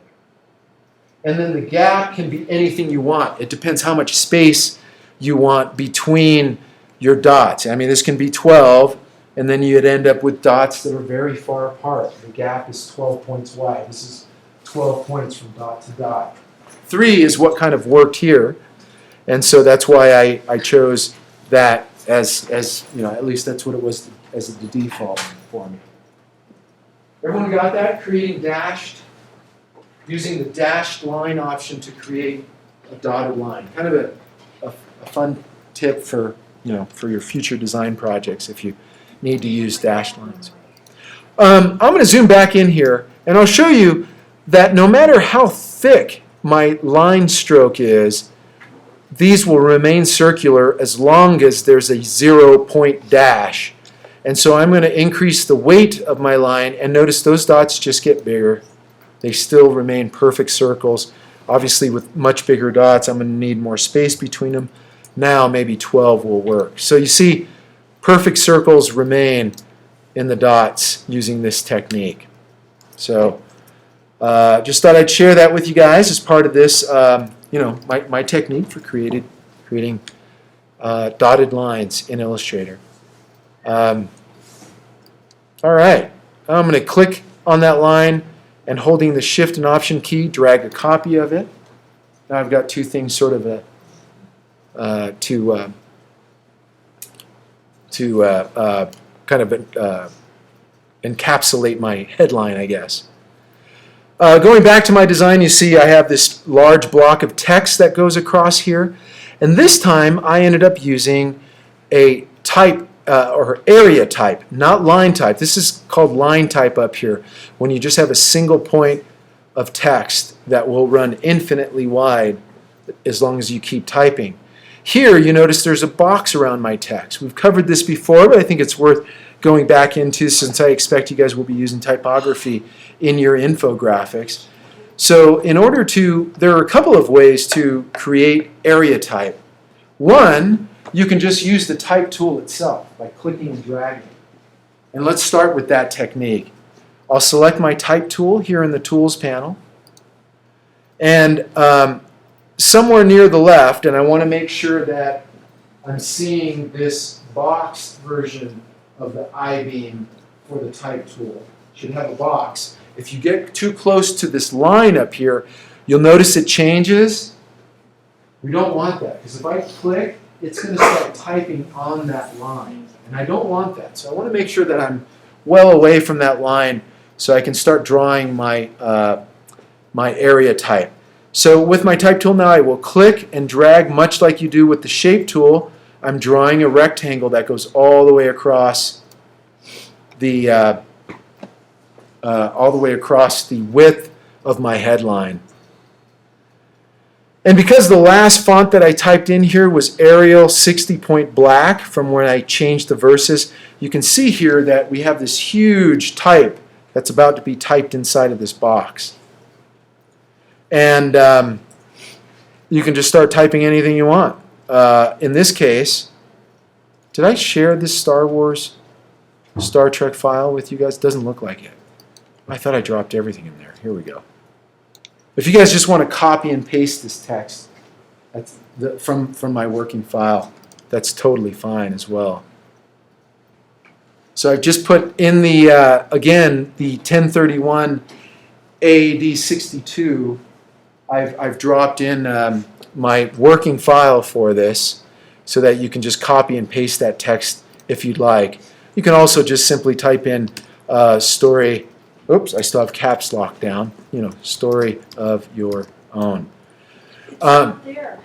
And then the gap can be anything you want. It depends how much space you want between your dots. I mean, this can be 12, and then you'd end up with dots that are very far apart. The gap is 12 points wide. This is 12 points from dot to dot. 3 is what kind of worked here, and so that's why I chose that as at least that's what it was as the default for me. Everyone got that? Creating dashed, using the dashed line option to create a dotted line. Kind of a fun tip for your future design projects if you need to use dashed lines. I'm going to zoom back in here, and I'll show you that no matter how thick my line stroke is, these will remain circular as long as there's a 0-point dash. And so I'm going to increase the weight of my line, and notice those dots just get bigger. They still remain perfect circles. Obviously, with much bigger dots, I'm going to need more space between them. Now maybe 12 will work. So you see, perfect circles remain in the dots using this technique. So Just thought I'd share that with you guys as part of this, my technique for creating dotted lines in Illustrator. All right, I'm going to click on that line and holding the Shift and Option key, drag a copy of it. Now I've got two things sort of to kind of encapsulate my headline, I guess. Going back to my design, you see I have this large block of text that goes across here. And this time I ended up using a type or area type, not line type. This is called line type up here, when you just have a single point of text that will run infinitely wide as long as you keep typing. Here you notice there's a box around my text. We've covered this before, but I think it's worth going back into since I expect you guys will be using typography in your infographics. So there are a couple of ways to create area type. One, you can just use the type tool itself by clicking and dragging. And let's start with that technique. I'll select my type tool here in the Tools panel. And somewhere near the left, and I want to make sure that I'm seeing this boxed version of the I-beam for the type tool. It should have a box. If you get too close to this line up here, you'll notice it changes. We don't want that, because if I click, it's going to start typing on that line. And I don't want that. So I want to make sure that I'm well away from that line so I can start drawing my, my area type. So with my type tool now, I will click and drag, much like you do with the shape tool. I'm drawing a rectangle that goes all the way across the width of my headline. And because the last font that I typed in here was Arial 60-point black from when I changed the verses, you can see here that we have this huge type that's about to be typed inside of this box. And you can just start typing anything you want. In this case, did I share this Star Trek file with you guys? Doesn't look like it. I thought I dropped everything in there. Here we go. If you guys just want to copy and paste this text from my working file, that's totally fine as well. So I've just put in the, again, the 1031 AAD 62. I've dropped in my working file for this so that you can just copy and paste that text if you'd like. You can also just simply type in story. Oops, I still have caps locked down. Story of your own. It's not there.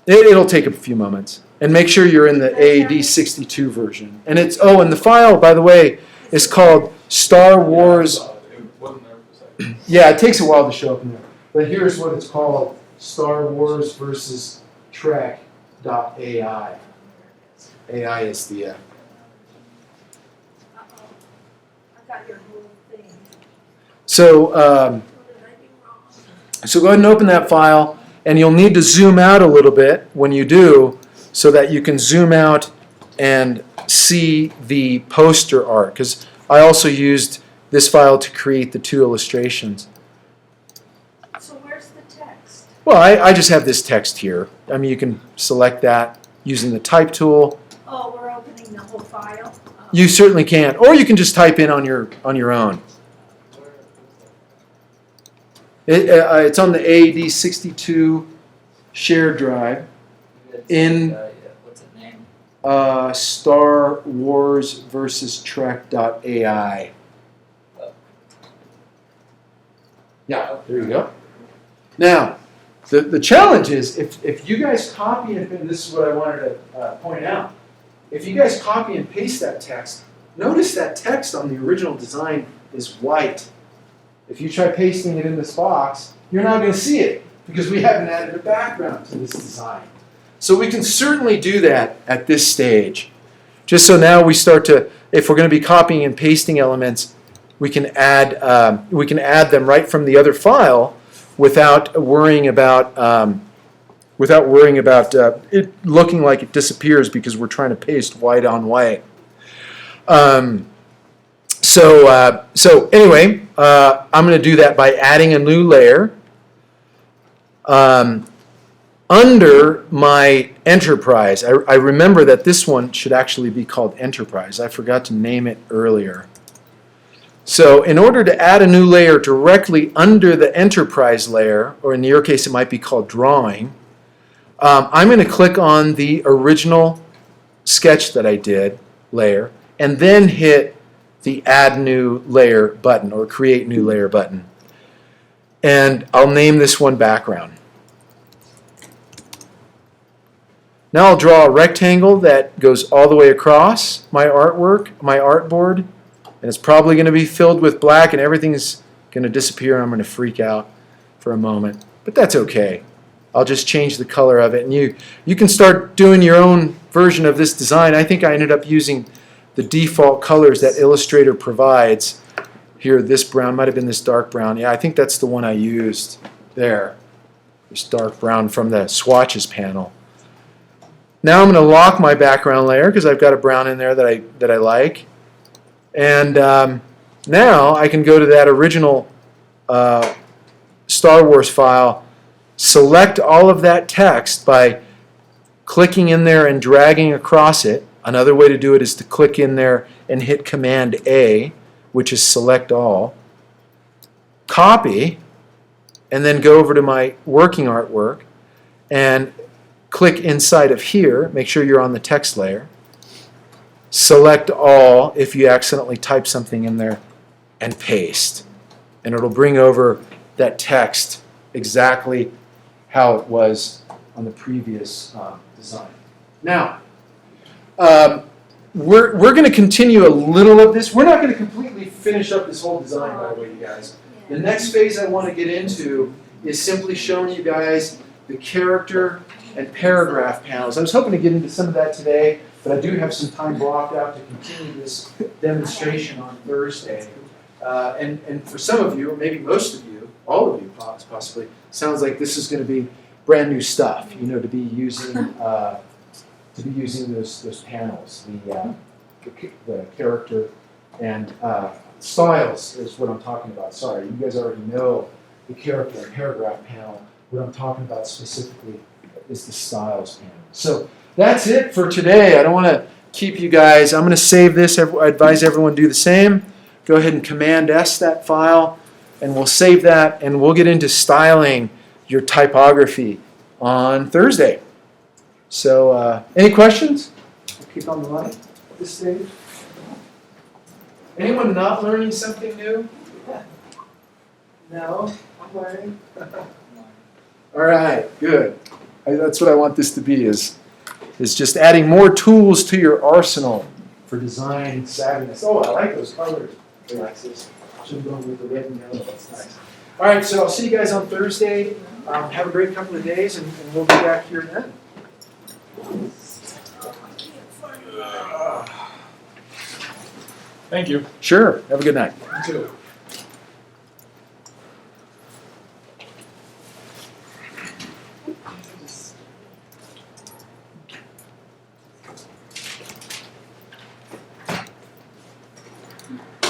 It'll take a few moments. And make sure you're in the AAD 62 version. And and the file, by the way, is called Star Wars. Yeah, it takes a while to show up in there. But here's what it's called: Star Wars versus Trek.ai. AI is the. Uh-oh. I got your whole thing. So What did I do wrong? so go ahead and open that file, and you'll need to zoom out a little bit when you do, so that you can zoom out and see the poster art. Because I also used this file to create the two illustrations. So where's the text? Well, I just have this text here. I mean, you can select that using the type tool. Oh, we're opening the whole file? Oh. You certainly can, or you can just type in on your own. It's on the AAD 62 shared drive in what's it named? Star Wars versus Trek.ai. Yeah, there you go. Now, the challenge is if you guys copy and this is what I wanted to point out. If you guys copy and paste that text, notice that text on the original design is white. If you try pasting it in this box, you're not going to see it because we haven't added a background to this design. So we can certainly do that at this stage. Just so now we start to, if we're going to be copying and pasting elements, we can add them right from the other file without worrying about it looking like it disappears because we're trying to paste white on white. So anyway, I'm going to do that by adding a new layer. Under my enterprise, I remember that this one should actually be called enterprise. I forgot to name it earlier. So in order to add a new layer directly under the enterprise layer, or in your case it might be called drawing, I'm going to click on the original sketch that I did layer, and then hit the add new layer button or create new layer button. And I'll name this one background. Now I'll draw a rectangle that goes all the way across my artwork, my artboard, and it's probably going to be filled with black and everything's going to disappear and I'm going to freak out for a moment. But that's okay. I'll just change the color of it, and you can start doing your own version of this design. I think I ended up using the default colors that Illustrator provides. Here, this brown might have been this dark brown. Yeah, I think that's the one I used there. This dark brown from the swatches panel. Now I'm going to lock my background layer because I've got a brown in there that I like. And now I can go to that original Star Wars file, select all of that text by clicking in there and dragging across it. Another way to do it is to click in there and hit Command A, which is select all. Copy, and then go over to my working artwork and click inside of here. Make sure you're on the text layer. Select all if you accidentally type something in there, and paste. And it'll bring over that text exactly how it was on the previous design. Now, we're going to continue a little of this. We're not going to completely finish up this whole design, by the way, you guys. The next phase I want to get into is simply showing you guys the character and paragraph panels. I was hoping to get into some of that today, but I do have some time blocked out to continue this demonstration on Thursday. And for some of you, or maybe most of you, all of you possibly, sounds like this is going to be brand new stuff. You know, to be using those panels, the character and styles is what I'm talking about. Sorry, you guys already know the character and paragraph panel. What I'm talking about specifically is the styles panel. So that's it for today. I don't want to keep you guys. I'm going to save this. I advise everyone do the same. Go ahead and Command S that file, and we'll save that, and we'll get into styling your typography on Thursday. So, any questions? I'll keep on the line at this stage. Anyone not learning something new? No? I'm learning. All right, good. That's what I want this to be, is just adding more tools to your arsenal for design savviness. Oh, I like those colors. Alexis. Should go with the red and yellow. That's nice. All right, so I'll see you guys on Thursday. Have a great couple of days, and we'll be back here then. Thank you. Sure. Have a good night. You too.